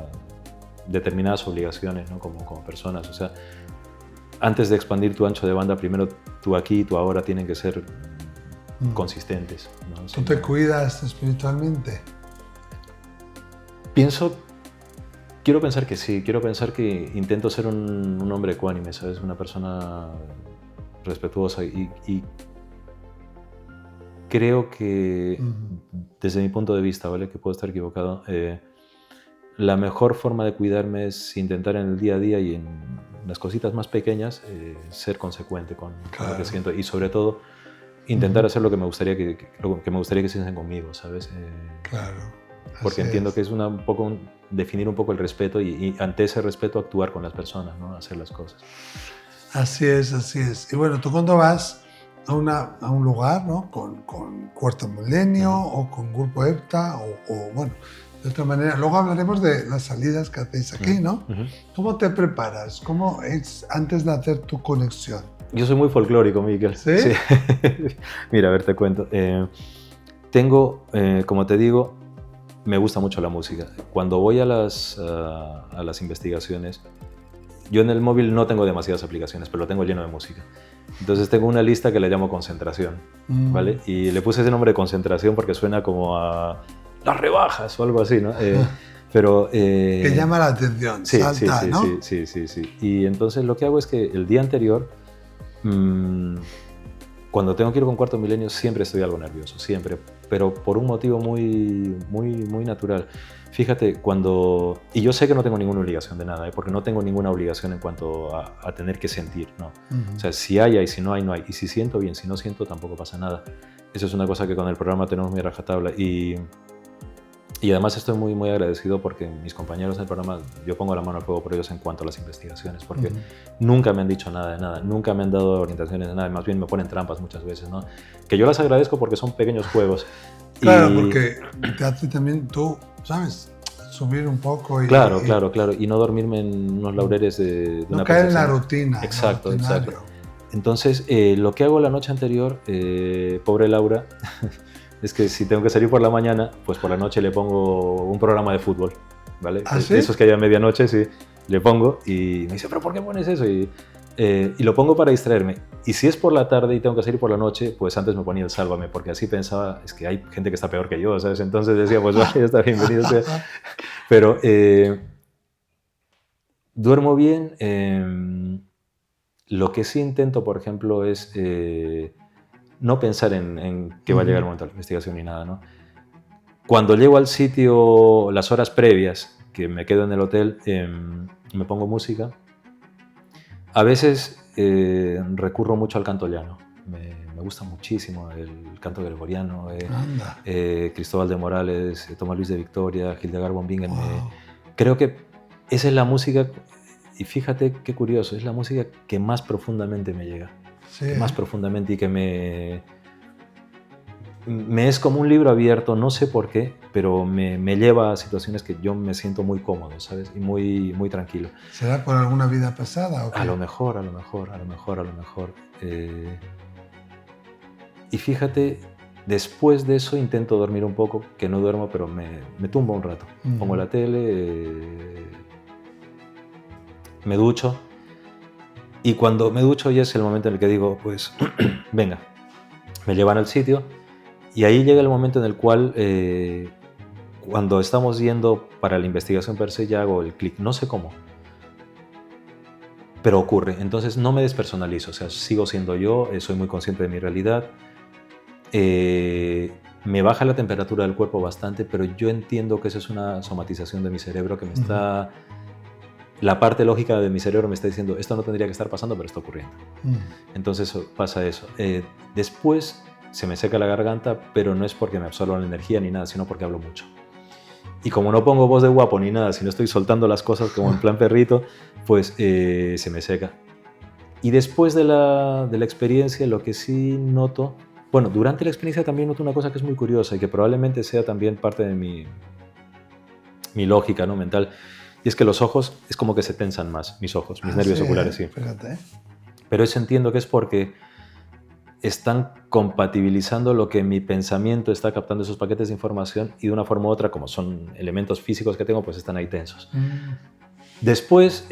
S2: determinadas obligaciones, ¿no? Como personas. O sea, antes de expandir tu ancho de banda, primero tu aquí y tu ahora tienen que ser consistentes, ¿no?
S1: ¿Tú te cuidas espiritualmente?
S2: Quiero pensar que sí, quiero pensar que intento ser un hombre ecuánime, ¿sabes? Una persona respetuosa y creo que desde mi punto de vista, ¿vale? Que puedo estar equivocado, la mejor forma de cuidarme es intentar en el día a día y en las cositas más pequeñas ser consecuente con lo que siento y sobre todo intentar hacer lo que me gustaría que hiciesen conmigo, ¿sabes?
S1: Claro.
S2: Porque entiendo que es un poco definir un poco el respeto y ante ese respeto actuar con las personas, ¿no? Hacer las cosas.
S1: Así es. Y bueno, tú cuando vas a un lugar, ¿no? Con Cuarto Milenio o con Grupo EPTA o bueno, de otra manera. Luego hablaremos de las salidas que hacéis aquí, ¿no? ¿Cómo te preparas? ¿Cómo es antes de hacer tu conexión?
S2: Yo soy muy folclórico, Miquel.
S1: ¿Sí?
S2: Mira, a ver, te cuento. Tengo, como te digo, me gusta mucho la música. Cuando voy a las investigaciones, yo en el móvil no tengo demasiadas aplicaciones, pero lo tengo lleno de música. Entonces tengo una lista que le llamo concentración, ¿vale? Y le puse ese nombre de concentración porque suena como a las rebajas o algo así, ¿no? Pero
S1: que llama la atención, salta, ¿no?
S2: Sí. Y entonces lo que hago es que el día anterior, cuando tengo que ir con Cuarto Milenio, siempre estoy algo nervioso, siempre, pero por un motivo muy natural. Fíjate, y yo sé que no tengo ninguna obligación de nada, porque no tengo ninguna obligación en cuanto a tener que sentir, ¿no? O sea, si hay, si no hay, no hay. Y si siento, bien, si no siento, tampoco pasa nada. Eso es una cosa que con el programa tenemos muy rajatabla. Y además estoy muy agradecido porque mis compañeros del programa, yo pongo la mano al fuego por ellos en cuanto a las investigaciones, porque nunca me han dicho nada de nada, nunca me han dado orientaciones de nada, más bien me ponen trampas muchas veces, ¿no? Que yo las agradezco porque son pequeños juegos.
S1: Claro, porque te hace también tú, ¿sabes? Subir un poco y...
S2: Claro. Y no dormirme en unos laureles de una
S1: no caer en la rutina.
S2: Exacto. Entonces, lo que hago la noche anterior, pobre Laura, es que si tengo que salir por la mañana, pues por la noche le pongo un programa de fútbol, ¿vale?
S1: ¿Ah, sí?
S2: Esos que hay a medianoche, sí, le pongo y me dice, ¿pero por qué pones eso? Y Y lo pongo para distraerme. Y si es por la tarde y tengo que salir por la noche, pues antes me ponía el Sálvame, porque así pensaba, es que hay gente que está peor que yo, ¿sabes? Entonces decía, pues vale, ya está, bienvenido sea. Pero duermo bien. Lo que sí intento, por ejemplo, es no pensar en que va a llegar el momento de la investigación ni nada, ¿no? Cuando llego al sitio, las horas previas, que me quedo en el hotel, me pongo música. A veces recurro mucho al canto llano. Me gusta muchísimo el canto gregoriano. Cristóbal de Morales, Tomás Luis de Victoria, Hildegard von Bingen.
S1: Wow.
S2: Creo que esa es la música, y fíjate qué curioso, es la música que más profundamente me llega.
S1: Sí,
S2: más profundamente, y que me es como un libro abierto, no sé por qué, pero me lleva a situaciones que yo me siento muy cómodo, ¿sabes? Y muy, muy tranquilo.
S1: ¿Será por alguna vida pasada o qué?
S2: A lo mejor. Y fíjate, después de eso intento dormir un poco, que no duermo, pero me tumbo un rato. Pongo la tele, me ducho, y cuando me ducho ya es el momento en el que digo, pues, venga, me llevan al sitio. Y ahí llega el momento en el cual, cuando estamos yendo para la investigación per se, ya hago el clic. No sé cómo, pero ocurre. Entonces no me despersonalizo, o sea, sigo siendo yo, soy muy consciente de mi realidad. Me baja la temperatura del cuerpo bastante, pero yo entiendo que eso es una somatización de mi cerebro que me está... La parte lógica de mi cerebro me está diciendo, esto no tendría que estar pasando, pero está ocurriendo. Entonces pasa eso. Después se me seca la garganta, pero no es porque me absorban la energía ni nada, sino porque hablo mucho. Y como no pongo voz de guapo ni nada, sino estoy soltando las cosas como en plan perrito, pues se me seca. Y después de la experiencia, lo que sí noto... Bueno, durante la experiencia también noto una cosa que es muy curiosa y que probablemente sea también parte de mi lógica, ¿no?, mental. Y es que los ojos es como que se tensan más, mis ojos, mis nervios oculares, sí.
S1: Fíjate.
S2: Pero eso entiendo que es porque están compatibilizando lo que mi pensamiento está captando, esos paquetes de información, y de una forma u otra, como son elementos físicos que tengo, pues están ahí tensos. Después,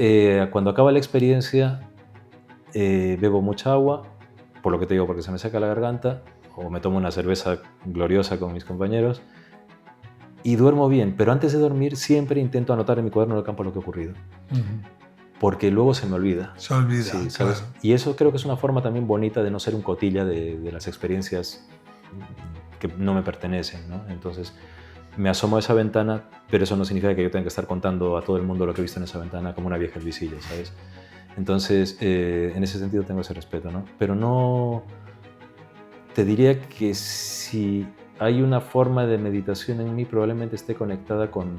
S2: cuando acaba la experiencia, bebo mucha agua, por lo que te digo, porque se me seca la garganta, o me tomo una cerveza gloriosa con mis compañeros, y duermo bien. Pero antes de dormir siempre intento anotar en mi cuaderno de campo lo que ha ocurrido. Porque luego se me olvida.
S1: Se olvida,
S2: sí, ¿sabes?
S1: Claro.
S2: Y eso creo que es una forma también bonita de no ser un cotilla de las experiencias que no me pertenecen, ¿no? Entonces me asomo a esa ventana, pero eso no significa que yo tenga que estar contando a todo el mundo lo que he visto en esa ventana como una vieja visillo, ¿sabes? Entonces, en ese sentido tengo ese respeto, ¿no? Pero no... Te diría que si hay una forma de meditación en mí, probablemente esté conectada con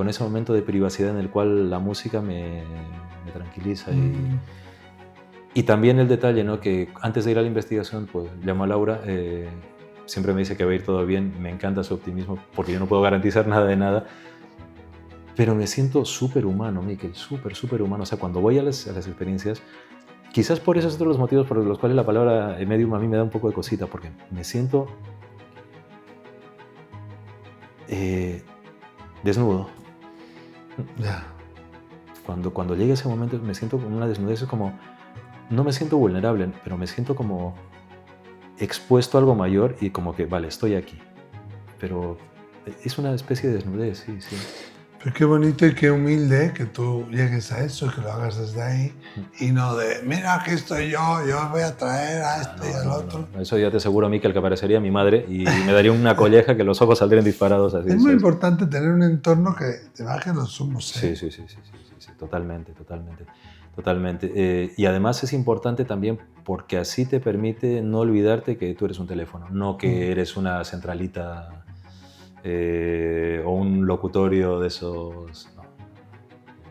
S2: ese momento de privacidad en el cual la música me tranquiliza. Y también el detalle, ¿no?, que antes de ir a la investigación, pues llamo a Laura, siempre me dice que va a ir todo bien, me encanta su optimismo, porque yo no puedo garantizar nada de nada, pero me siento súper humano, Miquel, súper humano. O sea, cuando voy a las experiencias, quizás por esos son los motivos por los cuales la palabra medium a mí me da un poco de cosita, porque me siento desnudo.
S1: Ya.
S2: Cuando llega ese momento me siento con una desnudez, es como, no me siento vulnerable, pero me siento como expuesto a algo mayor y como que, vale, estoy aquí. Pero es una especie de desnudez, sí.
S1: Pero qué bonito y qué humilde que tú llegues a eso, que lo hagas desde ahí, y no de, mira, aquí estoy yo voy a traer a este y al otro.
S2: No. Eso ya te aseguro a mí que el que aparecería mi madre y me daría una colleja que los ojos saldrían disparados así.
S1: Es muy importante tener un entorno que te baje los humos.
S2: Sí, totalmente. Y además es importante también porque así te permite no olvidarte que tú eres un teléfono, no que eres una centralita o un locutorio de esos. No.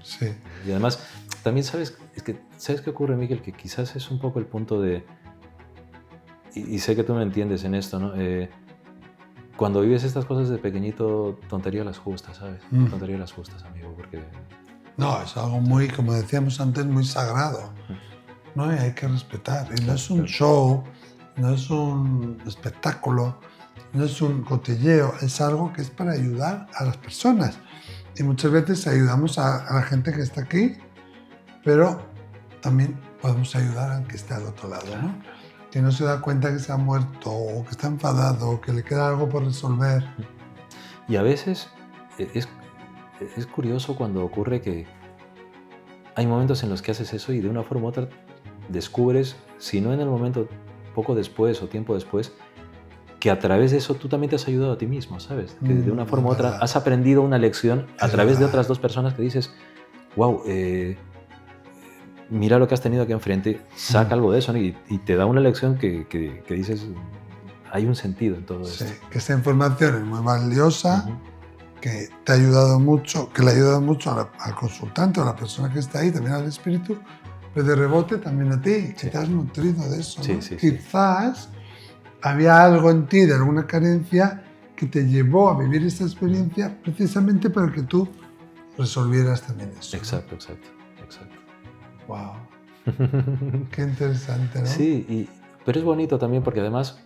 S1: Sí.
S2: Y además, también ¿sabes qué ocurre, Miguel? Que quizás es un poco el punto de... Y sé que tú me entiendes en esto, ¿no? Cuando vives estas cosas de pequeñito, tontería las justas, ¿sabes? Tontería las justas, amigo, porque...
S1: No, es algo muy, como decíamos antes, muy sagrado, ¿no? Y hay que respetar. Y no es un show, no es un espectáculo, no es un cotilleo, es algo que es para ayudar a las personas. Y muchas veces ayudamos a la gente que está aquí, pero también podemos ayudar al que está al otro lado, ¿no? Que no se da cuenta que se ha muerto, o que está enfadado, o que le queda algo por resolver.
S2: Y a veces es curioso cuando ocurre que hay momentos en los que haces eso y de una forma u otra descubres, si no en el momento, poco después o tiempo después, que a través de eso tú también te has ayudado a ti mismo, ¿sabes? Que de una forma u otra has aprendido una lección a través de otras dos personas que dices, wow, mira lo que has tenido aquí enfrente, saca algo de eso, ¿no? Y te da una lección que dices, hay un sentido en todo esto.
S1: Sí, que esta información es muy valiosa, que te ha ayudado mucho, que le ha ayudado mucho al consultante o a la persona que está ahí, también al espíritu, pero de rebote también a ti, que te has nutrido de eso, ¿no? Quizás había algo en ti de alguna carencia que te llevó a vivir esta experiencia precisamente para que tú resolvieras también eso.
S2: Exacto.
S1: Wow. Qué interesante, ¿no?
S2: Sí, pero es bonito también porque además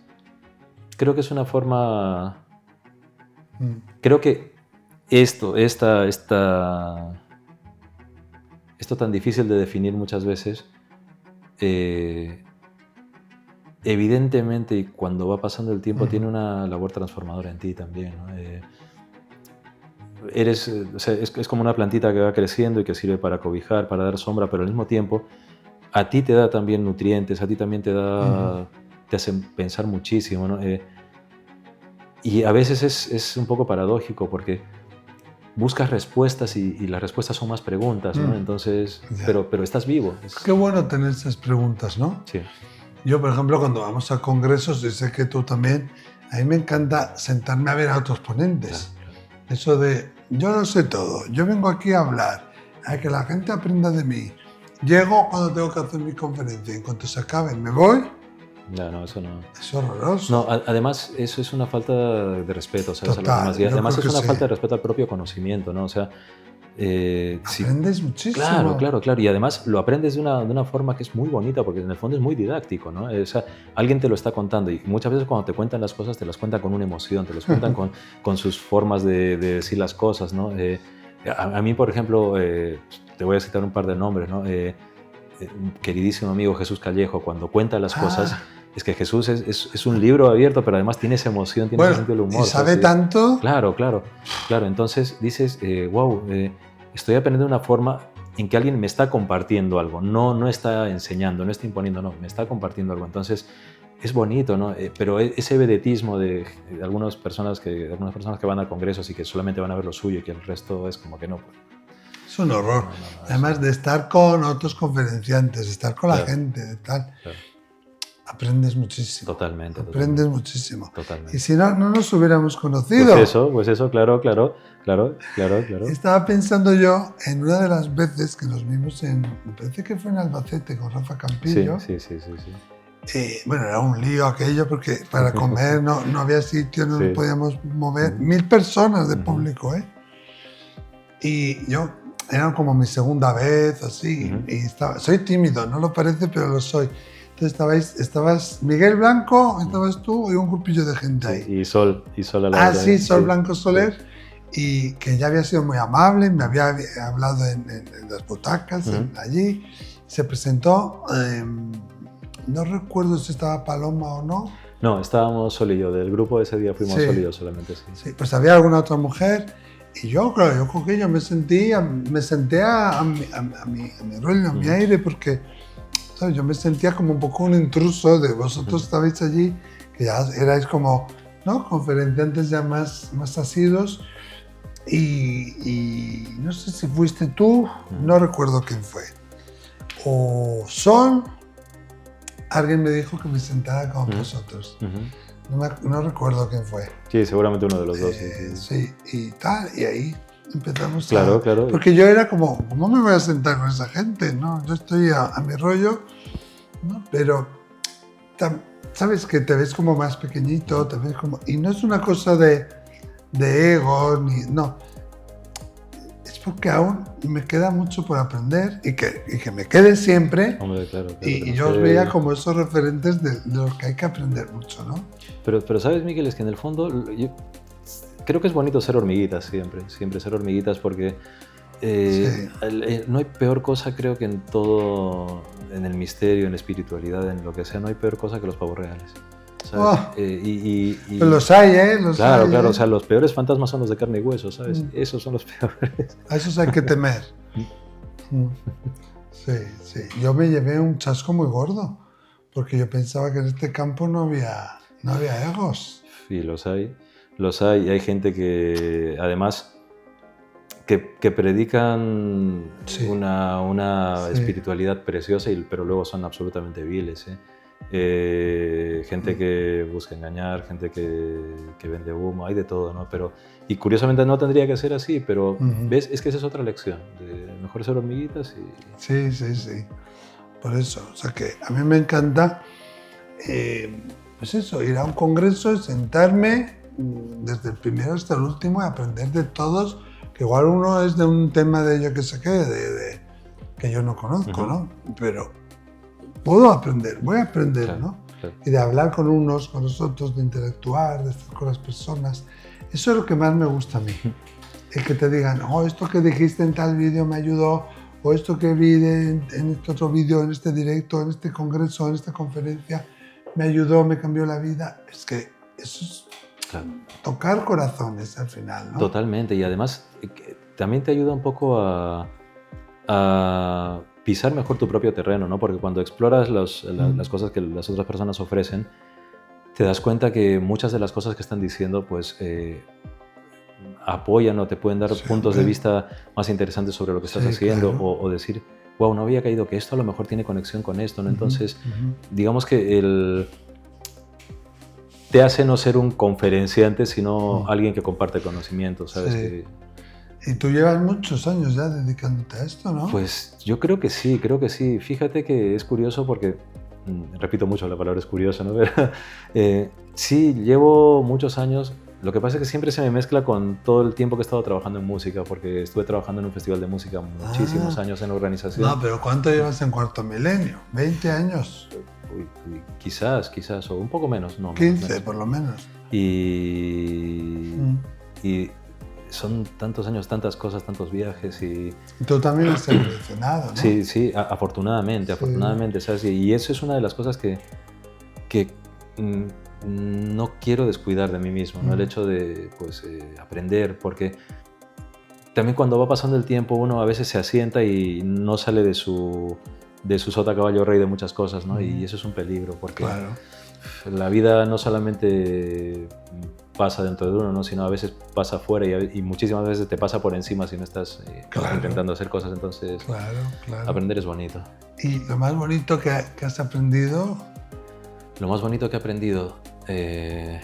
S2: creo que es una forma... Creo que esto tan difícil de definir muchas veces, evidentemente cuando va pasando el tiempo tiene una labor transformadora en ti también, ¿no? Es como una plantita que va creciendo y que sirve para cobijar, para dar sombra, pero al mismo tiempo a ti te da también nutrientes, a ti también te hacen pensar muchísimo, ¿no? Y a veces es un poco paradójico porque buscas respuestas y las respuestas son más preguntas, ¿no? Entonces, pero estás vivo.
S1: Qué bueno tener esas preguntas, ¿no?
S2: Sí.
S1: Yo, por ejemplo, cuando vamos a congresos, y sé que tú también, a mí me encanta sentarme a ver a otros ponentes. Claro. Eso de, yo lo sé todo, yo vengo aquí a hablar, a que la gente aprenda de mí. Llego cuando tengo que hacer mi conferencia, en cuanto se acabe me voy.
S2: No, eso no.
S1: Es horroroso.
S2: No, además, eso es una falta de respeto, ¿sabes?
S1: Total,
S2: y además es una falta de respeto al propio conocimiento, ¿no? O sea,
S1: aprendes muchísimo.
S2: Claro. Y además lo aprendes de una forma que es muy bonita, porque en el fondo es muy didáctico, ¿no? O sea, alguien te lo está contando y muchas veces cuando te cuentan las cosas te las cuentan con una emoción, te las cuentan con sus formas de decir las cosas, ¿no? A mí, por ejemplo, te voy a citar un par de nombres, ¿no? Un queridísimo amigo Jesús Callejo, cuando cuenta las cosas, es que Jesús es un libro abierto, pero además tiene esa emoción, tiene ese sentido del humor.
S1: ¿Y sabe tanto?
S2: Claro. Entonces dices, wow, estoy aprendiendo de una forma en que alguien me está compartiendo algo, no está enseñando, no está imponiendo, no, me está compartiendo algo. Entonces es bonito, ¿no? Pero ese vedetismo de algunas personas que van a congresos y que solamente van a ver lo suyo y que el resto es como que no.
S1: Es un horror. Además de estar con otros conferenciantes, de estar con la gente, de tal. Claro. Aprendes muchísimo.
S2: Totalmente.
S1: Aprendes muchísimo.
S2: Totalmente.
S1: Y si no nos hubiéramos conocido.
S2: Pues eso, claro.
S1: Estaba pensando yo en una de las veces que nos vimos me parece que fue en Albacete con Rafa Campillo.
S2: Sí.
S1: Bueno, era un lío aquello porque para comer no había sitio, no nos podíamos mover. 1000 personas de público, ¿eh? Y yo, era como mi segunda vez, así, y soy tímido, no lo parece, pero lo soy. Entonces estabas Miguel Blanco, estabas tú y un grupillo de gente ahí.
S2: Y Sol a la hora.
S1: Sí, Sol Blanco Soler, y que ya había sido muy amable, me había hablado en las butacas, allí. Se presentó, no recuerdo si estaba Paloma o no.
S2: No, estábamos Sol y yo, del grupo ese día fuimos Sol y yo solamente,
S1: Sí, pues había alguna otra mujer, y yo con que yo me senté a mi rollo, a mi aire, porque ¿sabes? Yo me sentía como un poco un intruso de vosotros. Estabais allí, que ya erais como, ¿no? Conferenciantes ya más asiduos, y no sé si fuiste tú, no recuerdo quién fue, o Sol, alguien me dijo que me sentara con vosotros. No recuerdo quién fue.
S2: Sí, seguramente uno de los dos.
S1: Sí, y tal, y ahí empezamos
S2: claro.
S1: Porque yo era como, ¿cómo me voy a sentar con esa gente? ¿No? Yo estoy a mi rollo, ¿no? Pero, ¿sabes? Que te ves como más pequeñito, te ves como... Y no es una cosa de ego, no. Es porque aún me queda mucho por aprender y que me quede siempre.
S2: Hombre, claro,
S1: y yo os veía como esos referentes de los que hay que aprender mucho, ¿no?
S2: Pero ¿sabes, Miguel? Es que en el fondo... Creo que es bonito ser hormiguitas siempre ser hormiguitas porque No hay peor cosa, creo que en todo, en el misterio, en la espiritualidad, en lo que sea, no hay peor cosa que los pavos reales. ¿Sabes?
S1: Los hay, Los
S2: claro,
S1: hay,
S2: claro, o sea, los peores fantasmas son los de carne y hueso, ¿sabes? Esos son los peores.
S1: A esos hay que temer. Sí. Yo me llevé un chasco muy gordo, porque yo pensaba que en este campo no había egos.
S2: Sí, los hay. Y hay gente que, además, que predican una espiritualidad preciosa, pero luego son absolutamente viles, ¿eh? Gente que busca engañar, gente que vende humo, hay de todo, ¿no? Y curiosamente no tendría que ser así, pero ¿ves? Es que esa es otra lección, de mejor ser hormiguitas y...
S1: Sí. Por eso, o sea que a mí me encanta, pues eso, ir a un congreso, sentarme desde el primero hasta el último y aprender de todos, que igual uno es de un tema de yo que sé qué, que yo no conozco, ¿no? Pero voy a aprender, claro, ¿no? Claro. Y de hablar con unos, con los otros, de interactuar, de estar con las personas. Eso es lo que más me gusta a mí. El que te digan, esto que dijiste en tal vídeo me ayudó, o esto que vi en este otro vídeo, en este directo, en este congreso, en esta conferencia, me ayudó, me cambió la vida. Es que eso es tocar corazones al final, ¿no?
S2: Totalmente, y además también te ayuda un poco a pisar mejor tu propio terreno, ¿no? Porque cuando exploras las cosas que las otras personas ofrecen, te das cuenta que muchas de las cosas que están diciendo, pues, apoyan o te pueden dar puntos de vista más interesantes sobre lo que estás haciendo, claro. o decir, wow, no había caído que esto a lo mejor tiene conexión con esto, ¿no? Entonces, digamos que te hace no ser un conferenciante, sino alguien que comparte conocimiento, ¿sabes?
S1: Sí. Y tú llevas muchos años ya dedicándote a esto, ¿no?
S2: Pues yo creo que sí. Fíjate que es curioso porque, repito mucho, la palabra es curiosa, ¿no? Sí, llevo muchos años. Lo que pasa es que siempre se me mezcla con todo el tiempo que he estado trabajando en música, porque estuve trabajando en un festival de música muchísimos años en la organización.
S1: No, pero ¿cuánto llevas en Cuarto Milenio? ¿20 años?
S2: Quizás, o un poco menos, ¿no?
S1: 15,
S2: menos.
S1: Por lo menos.
S2: Y son tantos años, tantas cosas, tantos viajes y...
S1: Tú también has evolucionado, ¿no?
S2: Sí, afortunadamente, ¿sabes? Y eso es una de las cosas que no quiero descuidar de mí mismo, ¿no? El hecho de, pues, aprender, porque también cuando va pasando el tiempo uno a veces se asienta y no sale de su sota caballo rey de muchas cosas, ¿no? Y eso es un peligro, porque la vida no solamente pasa dentro de uno, ¿no? Sino a veces pasa afuera y muchísimas veces te pasa por encima si no estás intentando hacer cosas. Entonces, aprender es bonito.
S1: ¿Y lo más bonito que has aprendido?
S2: Lo más bonito que he aprendido, te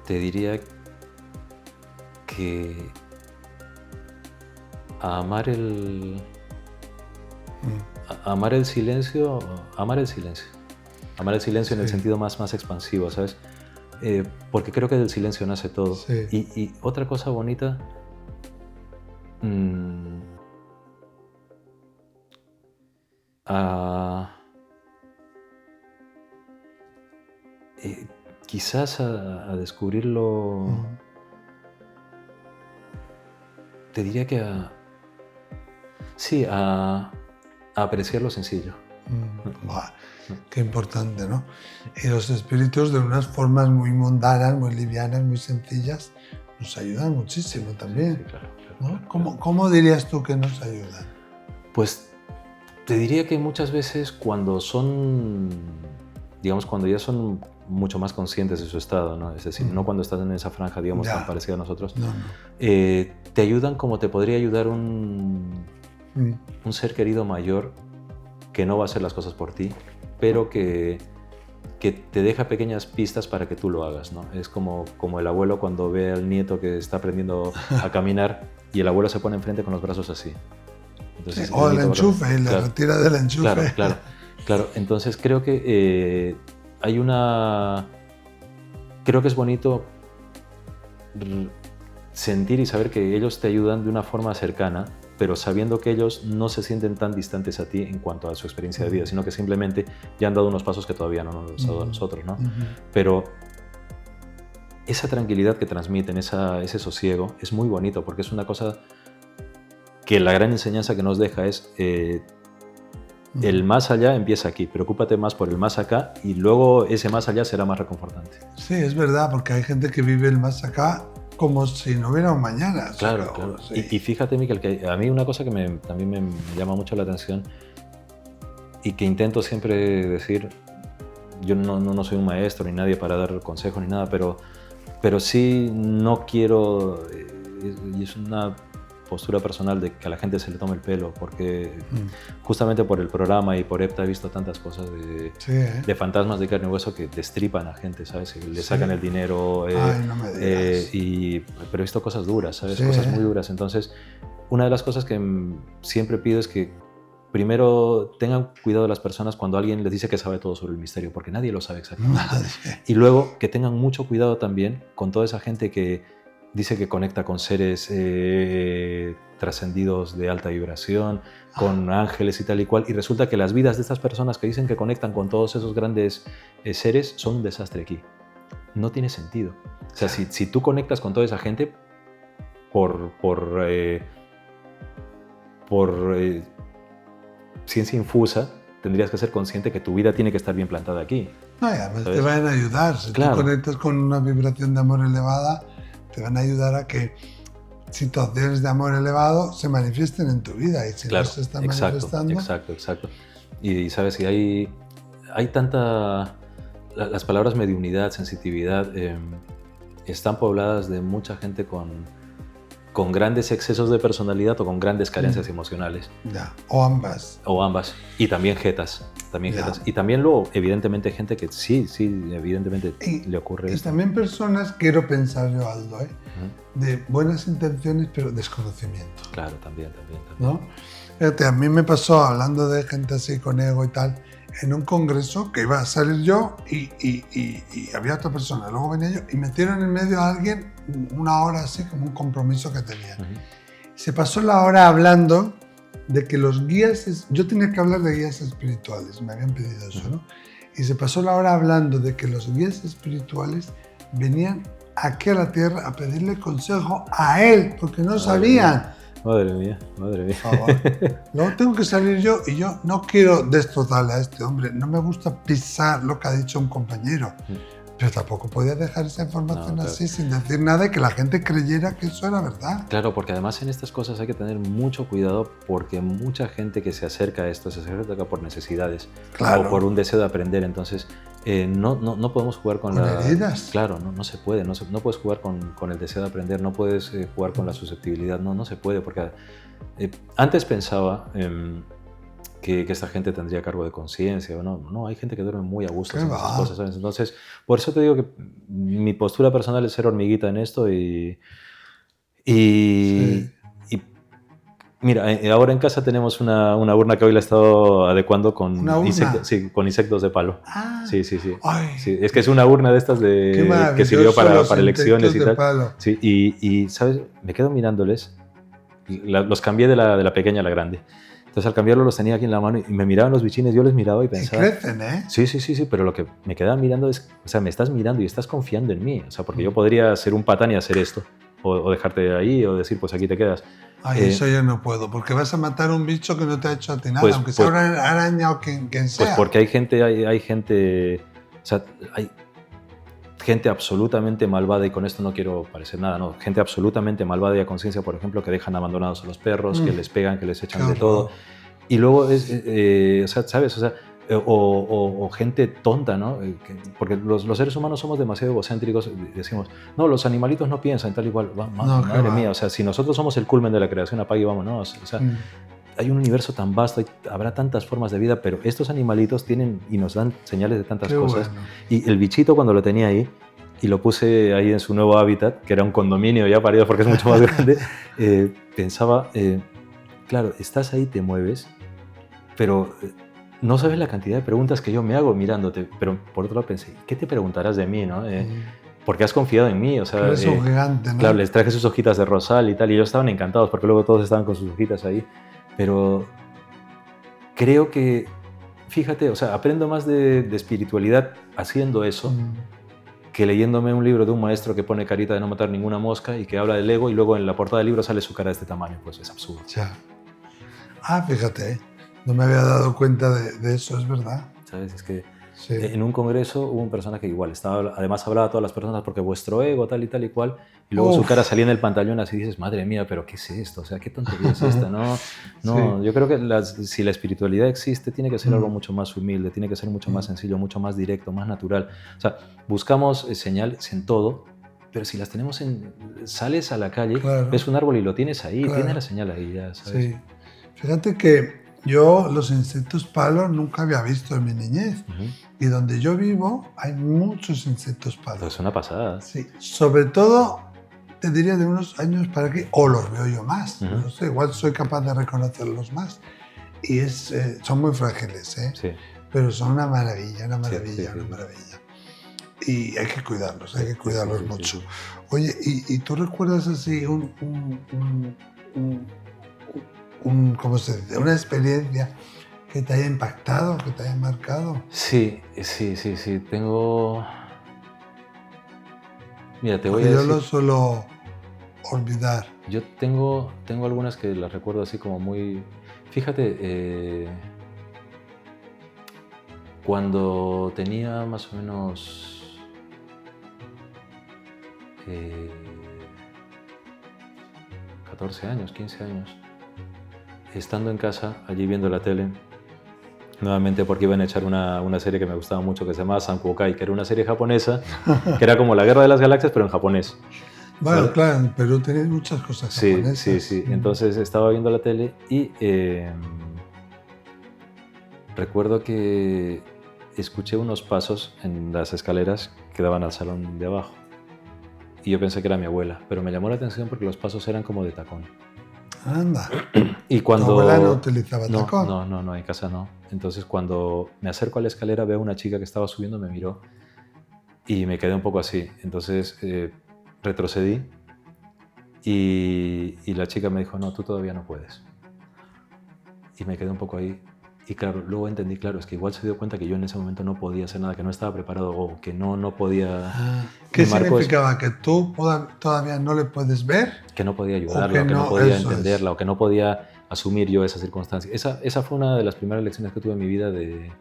S2: diría que a amar el silencio. Amar el silencio en el sentido más expansivo, ¿sabes? Porque creo que del silencio nace todo. Sí. Y otra cosa bonita, quizás a descubrirlo, te diría que a apreciar lo sencillo.
S1: Qué importante, ¿no? Y los espíritus, de unas formas muy mundanas, muy livianas, muy sencillas, nos ayudan muchísimo también.
S2: Sí, claro,
S1: ¿no? ¿Cómo dirías tú que nos ayudan?
S2: Pues te diría que muchas veces cuando ya son mucho más conscientes de su estado, ¿no? Es decir, no cuando estás en esa franja, digamos, tan parecida a nosotros, te ayudan como te podría ayudar un ser querido mayor que no va a hacer las cosas por ti, pero que te deja pequeñas pistas para que tú lo hagas, ¿no? Es como el abuelo cuando ve al nieto que está aprendiendo a caminar y el abuelo se pone enfrente con los brazos así. Entonces,
S1: o el enchufe, y le retira del enchufe.
S2: Claro. Entonces creo que creo que es bonito sentir y saber que ellos te ayudan de una forma cercana, pero sabiendo que ellos no se sienten tan distantes a ti en cuanto a su experiencia de vida, sino que simplemente ya han dado unos pasos que todavía no nos han dado a nosotros, ¿no? Pero esa tranquilidad que transmiten, ese sosiego, es muy bonito, porque es una cosa que la gran enseñanza que nos deja es el más allá empieza aquí, preocúpate más por el más acá y luego ese más allá será más reconfortante.
S1: Sí, es verdad, porque hay gente que vive el más acá como si no hubiera un mañana.
S2: Claro, claro. Sí. Y fíjate, Miquel, que a mí una cosa que también me llama mucho la atención y que intento siempre decir, yo no soy un maestro ni nadie para dar consejos ni nada, pero sí no quiero, y es una postura personal de que a la gente se le tome el pelo, porque justamente por el programa y por EPTA he visto tantas cosas de fantasmas de carne y hueso que destripan a gente, ¿sabes? Y le sacan el dinero.
S1: Ay, no me digas.
S2: Pero he visto cosas duras, ¿sabes? Cosas muy duras. Entonces, una de las cosas que siempre pido es que primero tengan cuidado de las personas cuando alguien les dice que sabe todo sobre el misterio, porque nadie lo sabe exactamente. Y luego que tengan mucho cuidado también con toda esa gente que dice que conecta con seres trascendidos de alta vibración, con ángeles y tal y cual, y resulta que las vidas de estas personas que dicen que conectan con todos esos grandes seres son un desastre aquí. No tiene sentido. O sea, si tú conectas con toda esa gente por ciencia infusa, tendrías que ser consciente que tu vida tiene que estar bien plantada aquí.
S1: No, y además te van a ayudar. Si tú conectas con una vibración de amor elevada, te van a ayudar a que situaciones de amor elevado se manifiesten en tu vida. Y si no se están manifestando...
S2: Exacto. Y sabes, y hay tanta... Las palabras mediunidad, sensitividad, están pobladas de mucha gente con grandes excesos de personalidad o con grandes carencias emocionales.
S1: Ya. O ambas.
S2: Y también jetas. Y también luego, evidentemente, gente que sí, evidentemente le ocurre
S1: y
S2: esto.
S1: También personas, quiero pensar yo, Aldo, de buenas intenciones, pero desconocimiento.
S2: Claro, también.
S1: ¿No? Fíjate, a mí me pasó, hablando de gente así con ego y tal, en un congreso que iba a salir yo y había otra persona, luego venía yo y metieron en medio a alguien una hora así, como un compromiso que tenían. Se pasó la hora hablando de que los guías, yo tenía que hablar de guías espirituales, me habían pedido eso, ¿no? Y se pasó la hora hablando de que los guías espirituales venían aquí a la Tierra a pedirle consejo a él, porque no sabían.
S2: Madre mía.
S1: Por favor. Luego tengo que salir yo y yo no quiero destrozarle a este hombre, no me gusta pisar lo que ha dicho un compañero. Pero tampoco podía dejar esa información así sin decir nada y que la gente creyera que eso era verdad.
S2: Claro, porque además en estas cosas hay que tener mucho cuidado porque mucha gente que se acerca a esto se acerca por necesidades o por un deseo de aprender. Entonces no podemos jugar con
S1: heridas.
S2: Claro, no se puede. No puedes jugar con el deseo de aprender, no puedes jugar con la susceptibilidad. No se puede porque antes pensaba... que esta gente tendría cargo de conciencia o no, hay gente que duerme muy a gusto haciendo esas cosas, ¿sabes? Entonces, por eso te digo que mi postura personal es ser hormiguita en esto y mira, ahora en casa tenemos una urna que hoy la he estado adecuando con insectos de palo. Sí. Es que es una urna de estas que sirvió para elecciones y tal.
S1: Palo.
S2: Sí, y ¿sabes? Me quedo mirándoles. Los cambié de la pequeña a la grande. Entonces, al cambiarlo, los tenía aquí en la mano y me miraban los bichines. Yo les miraba y pensaba...
S1: Y crecen, ¿eh?
S2: Sí, pero lo que me quedaba mirando es... O sea, me estás mirando y estás confiando en mí. O sea, porque yo podría ser un patán y hacer esto. O dejarte ahí o decir, pues aquí te quedas.
S1: Ay, eso yo no puedo. Porque vas a matar un bicho que no te ha hecho a ti nada. Aunque sea una araña o quien sea.
S2: Pues porque hay gente... O sea, hay gente absolutamente malvada, y con esto no quiero parecer nada, no, gente absolutamente malvada y a conciencia, por ejemplo, que dejan abandonados a los perros, que les pegan, que les echan de todo. Y luego o sea, ¿sabes? O sea, o gente tonta, ¿no? Porque los seres humanos somos demasiado egocéntricos, decimos, no, los animalitos no piensan, tal y cual. Madre mía, o sea, si nosotros somos el culmen de la creación, apague y vámonos. O sea, hay un universo tan vasto, habrá tantas formas de vida, pero estos animalitos tienen y nos dan señales de tantas cosas.
S1: Bueno.
S2: Y el bichito, cuando lo tenía ahí, y lo puse ahí en su nuevo hábitat, que era un condominio ya parido porque es mucho más grande, pensaba, claro, estás ahí, te mueves, pero no sabes la cantidad de preguntas que yo me hago mirándote. Pero por otro lado pensé, ¿qué te preguntarás de mí, no? Porque has confiado en mí, o sea...
S1: Eres un gigante, ¿no?
S2: Claro, les traje sus hojitas de rosal y tal, y ellos estaban encantados porque luego todos estaban con sus hojitas ahí. Pero creo que, fíjate, o sea, aprendo más de espiritualidad haciendo eso que leyéndome un libro de un maestro que pone carita de no matar ninguna mosca y que habla del ego y luego en la portada del libro sale su cara de este tamaño. Pues es absurdo.
S1: Ya. Fíjate, no me había dado cuenta de eso, es verdad.
S2: ¿Sabes? Es que
S1: Sí.
S2: en un congreso hubo un personaje que igual estaba, además hablaba a todas las personas porque vuestro ego tal y cual, y luego su cara salía en el pantallón así y dices, madre mía, pero ¿qué es esto? O sea, ¿qué tontería es esta? No,
S1: Sí.
S2: yo creo que si la espiritualidad existe, tiene que ser algo mucho más humilde, tiene que ser mucho más sencillo, mucho más directo, más natural. O sea, buscamos señales en todo, pero si las tenemos sales a la calle,
S1: Claro.
S2: ves un árbol y lo tienes ahí,
S1: Claro.
S2: tienes la señal ahí, ya sabes.
S1: Sí. Fíjate que yo los insectos palos nunca había visto en mi niñez. Y donde yo vivo hay muchos insectos palos.
S2: Es una pasada.
S1: Sí, sobre todo, te diría de unos años para aquí, o los veo yo más. No sé, igual soy capaz de reconocerlos más. Y son muy frágiles, ¿eh?
S2: Sí.
S1: Pero son una maravilla, una maravilla,
S2: sí.
S1: una maravilla. Y hay que cuidarlos, hay que cuidarlos mucho.
S2: Sí.
S1: Oye, ¿y tú recuerdas así ¿cómo se dice? Una experiencia que te haya impactado, que te haya marcado?
S2: Sí. Tengo... Mira, te voy a decir...
S1: Yo lo suelo olvidar.
S2: Yo tengo algunas que las recuerdo así como muy... Fíjate, cuando tenía más o menos 14 años, 15 años, estando en casa, allí viendo la tele, nuevamente porque iban a echar una serie que me gustaba mucho que se llamaba Sankuokai, que era una serie japonesa, que era como la Guerra de las Galaxias, pero en japonés.
S1: Bueno,
S2: ¿vale?
S1: Claro, en Perú tenéis muchas cosas japonesas.
S2: Sí. Entonces estaba viendo la tele y recuerdo que escuché unos pasos en las escaleras que daban al salón de abajo. Y yo pensé que era mi abuela, pero me llamó la atención porque los pasos eran como de tacón.
S1: Anda.
S2: Y cuando...
S1: ¿Tu abuela no utilizaba tacón?
S2: No, en casa no. Entonces cuando me acerco a la escalera veo una chica que estaba subiendo, me miró y me quedé un poco así. Entonces retrocedí y la chica me dijo, no, tú todavía no puedes. Y me quedé un poco ahí. Y claro, luego entendí, claro, es que igual se dio cuenta que yo en ese momento no podía hacer nada, que no estaba preparado o que no podía...
S1: ¿Qué significaba? ¿Que tú todavía no le puedes ver?
S2: Que no podía ayudarla, o que no podía entenderla, o que no podía asumir yo esa circunstancia. Esa fue una de las primeras lecciones que tuve en mi vida de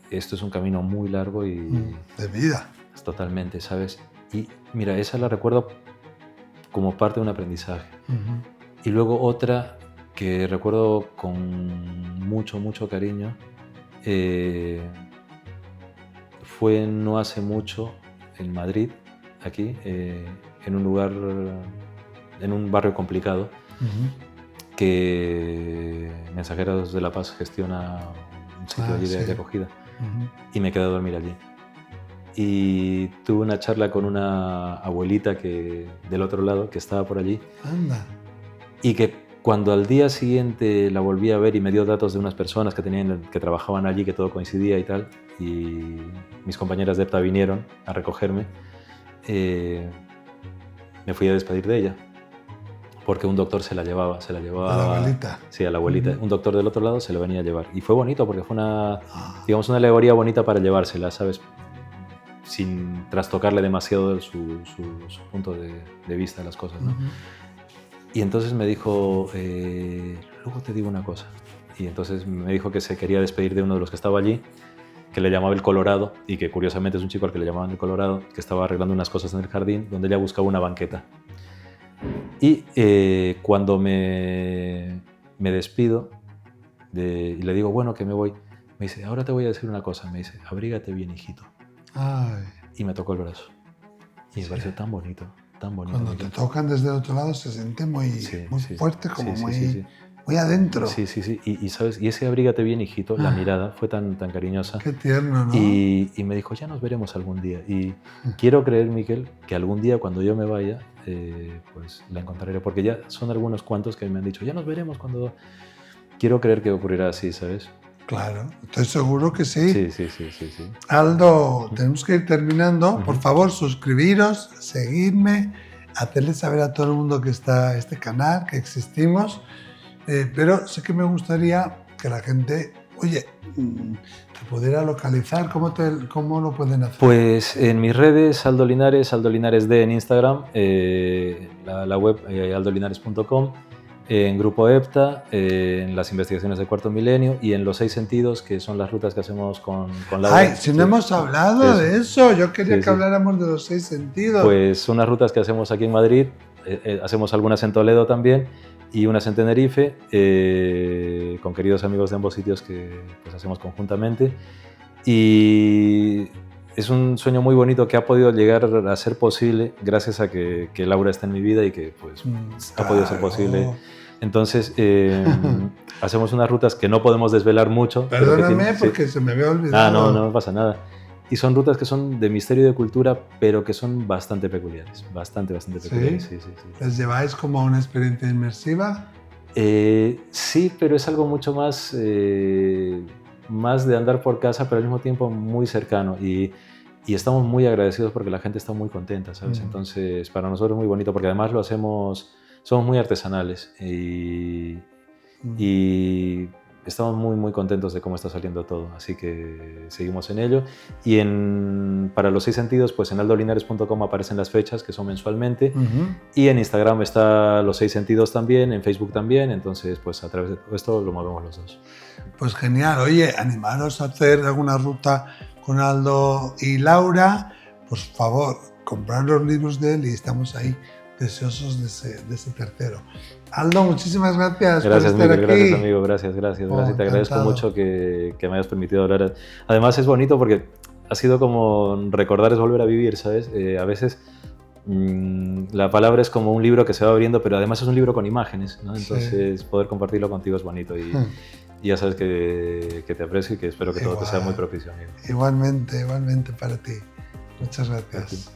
S2: esto es un camino muy largo y...
S1: De vida.
S2: Totalmente, ¿sabes? Y mira, esa la recuerdo como parte de un aprendizaje. Y luego otra que recuerdo con mucho cariño fue no hace mucho en Madrid, aquí, en un lugar, en un barrio complicado, que Mensajeros de la Paz gestiona un sitio allí de acogida, y me quedé a dormir allí. Y tuve una charla con una abuelita del otro lado que estaba por allí.
S1: Anda.
S2: Y que cuando al día siguiente la volví a ver y me dio datos de unas personas que trabajaban allí, que todo coincidía y tal, y mis compañeras de EPTA vinieron a recogerme, me fui a despedir de ella, porque un doctor se la llevaba. ¿A
S1: la abuelita?
S2: Sí, a la abuelita. Un doctor del otro lado se la venía a llevar. Y fue bonito, porque fue digamos, una alegoría bonita para llevársela, ¿sabes? Sin trastocarle demasiado su punto de vista de las cosas, ¿no? Y entonces me dijo, luego te digo una cosa. Y entonces me dijo que se quería despedir de uno de los que estaba allí, que le llamaba el Colorado, y que curiosamente es un chico al que le llamaban el Colorado, que estaba arreglando unas cosas en el jardín, donde ella buscaba una banqueta. Y cuando me despido y le digo, bueno, que me voy, me dice, ahora te voy a decir una cosa. Me dice, abrígate bien, hijito.
S1: Ay.
S2: Y me tocó el brazo. Y me pareció tan bonito.
S1: Cuando te tocan desde el otro lado se siente muy fuerte, como muy adentro.
S2: Sí. Y ¿sabes? Y ese abrígate bien, hijito, la mirada fue tan cariñosa.
S1: Qué tierno, ¿no?
S2: Y me dijo, ya nos veremos algún día. Y quiero creer, Miquel, que algún día cuando yo me vaya, pues la encontraré. Porque ya son algunos cuantos que me han dicho, ya nos veremos cuando... Quiero creer que ocurrirá así, ¿sabes?
S1: Claro, estoy seguro que sí.
S2: Sí.
S1: Aldo, tenemos que ir terminando. Por favor, suscribiros, seguidme, hacerle saber a todo el mundo que está este canal, que existimos. Pero sí que me gustaría que la gente, oye, te pudiera localizar, ¿cómo lo pueden hacer?
S2: Pues en mis redes, Aldo Linares, Aldo Linares D en Instagram, la web aldolinares.com, en Grupo EPTA, en las investigaciones de Cuarto Milenio y en Los 6 Sentidos, que son las rutas que hacemos con Laura.
S1: Ay, si no hemos hablado de eso, yo quería que habláramos de Los 6 Sentidos.
S2: Pues unas rutas que hacemos aquí en Madrid, hacemos algunas en Toledo también y unas en Tenerife, con queridos amigos de ambos sitios que pues, hacemos conjuntamente. Y es un sueño muy bonito que ha podido llegar a ser posible gracias a que Laura está en mi vida y que pues, ha podido ser posible. Entonces, hacemos unas rutas que no podemos desvelar mucho.
S1: Perdóname porque se me había olvidado.
S2: No me pasa nada. Y son rutas que son de misterio y de cultura, pero que son bastante peculiares. Bastante peculiares.
S1: ¿Sí? ¿Les lleváis como a una experiencia inmersiva?
S2: Sí, pero es algo mucho más de andar por casa, pero al mismo tiempo muy cercano. Y estamos muy agradecidos porque la gente está muy contenta, ¿sabes? Entonces, para nosotros es muy bonito porque además lo hacemos, somos muy artesanales y estamos muy contentos de cómo está saliendo todo, así que seguimos en ello. Y para Los 6 Sentidos, pues en aldolinares.com aparecen las fechas, que son mensualmente, y en Instagram está Los 6 Sentidos también, en Facebook también, entonces pues a través de todo esto lo movemos los dos.
S1: Pues genial, oye, animaros a hacer alguna ruta con Aldo y Laura, por favor, comprad los libros de él y estamos ahí deseosos de ese tercero. Aldo, muchísimas gracias por estar
S2: Miguel,
S1: aquí.
S2: Gracias, amigo, gracias. Te agradezco mucho que me hayas permitido hablar. Además es bonito porque ha sido como recordar es volver a vivir, ¿sabes? A veces la palabra es como un libro que se va abriendo, pero además es un libro con imágenes, ¿no? Entonces poder compartirlo contigo es bonito y ya sabes que te aprecio y que espero que todo te sea muy propicio, amigo.
S1: Igualmente para ti. Muchas gracias.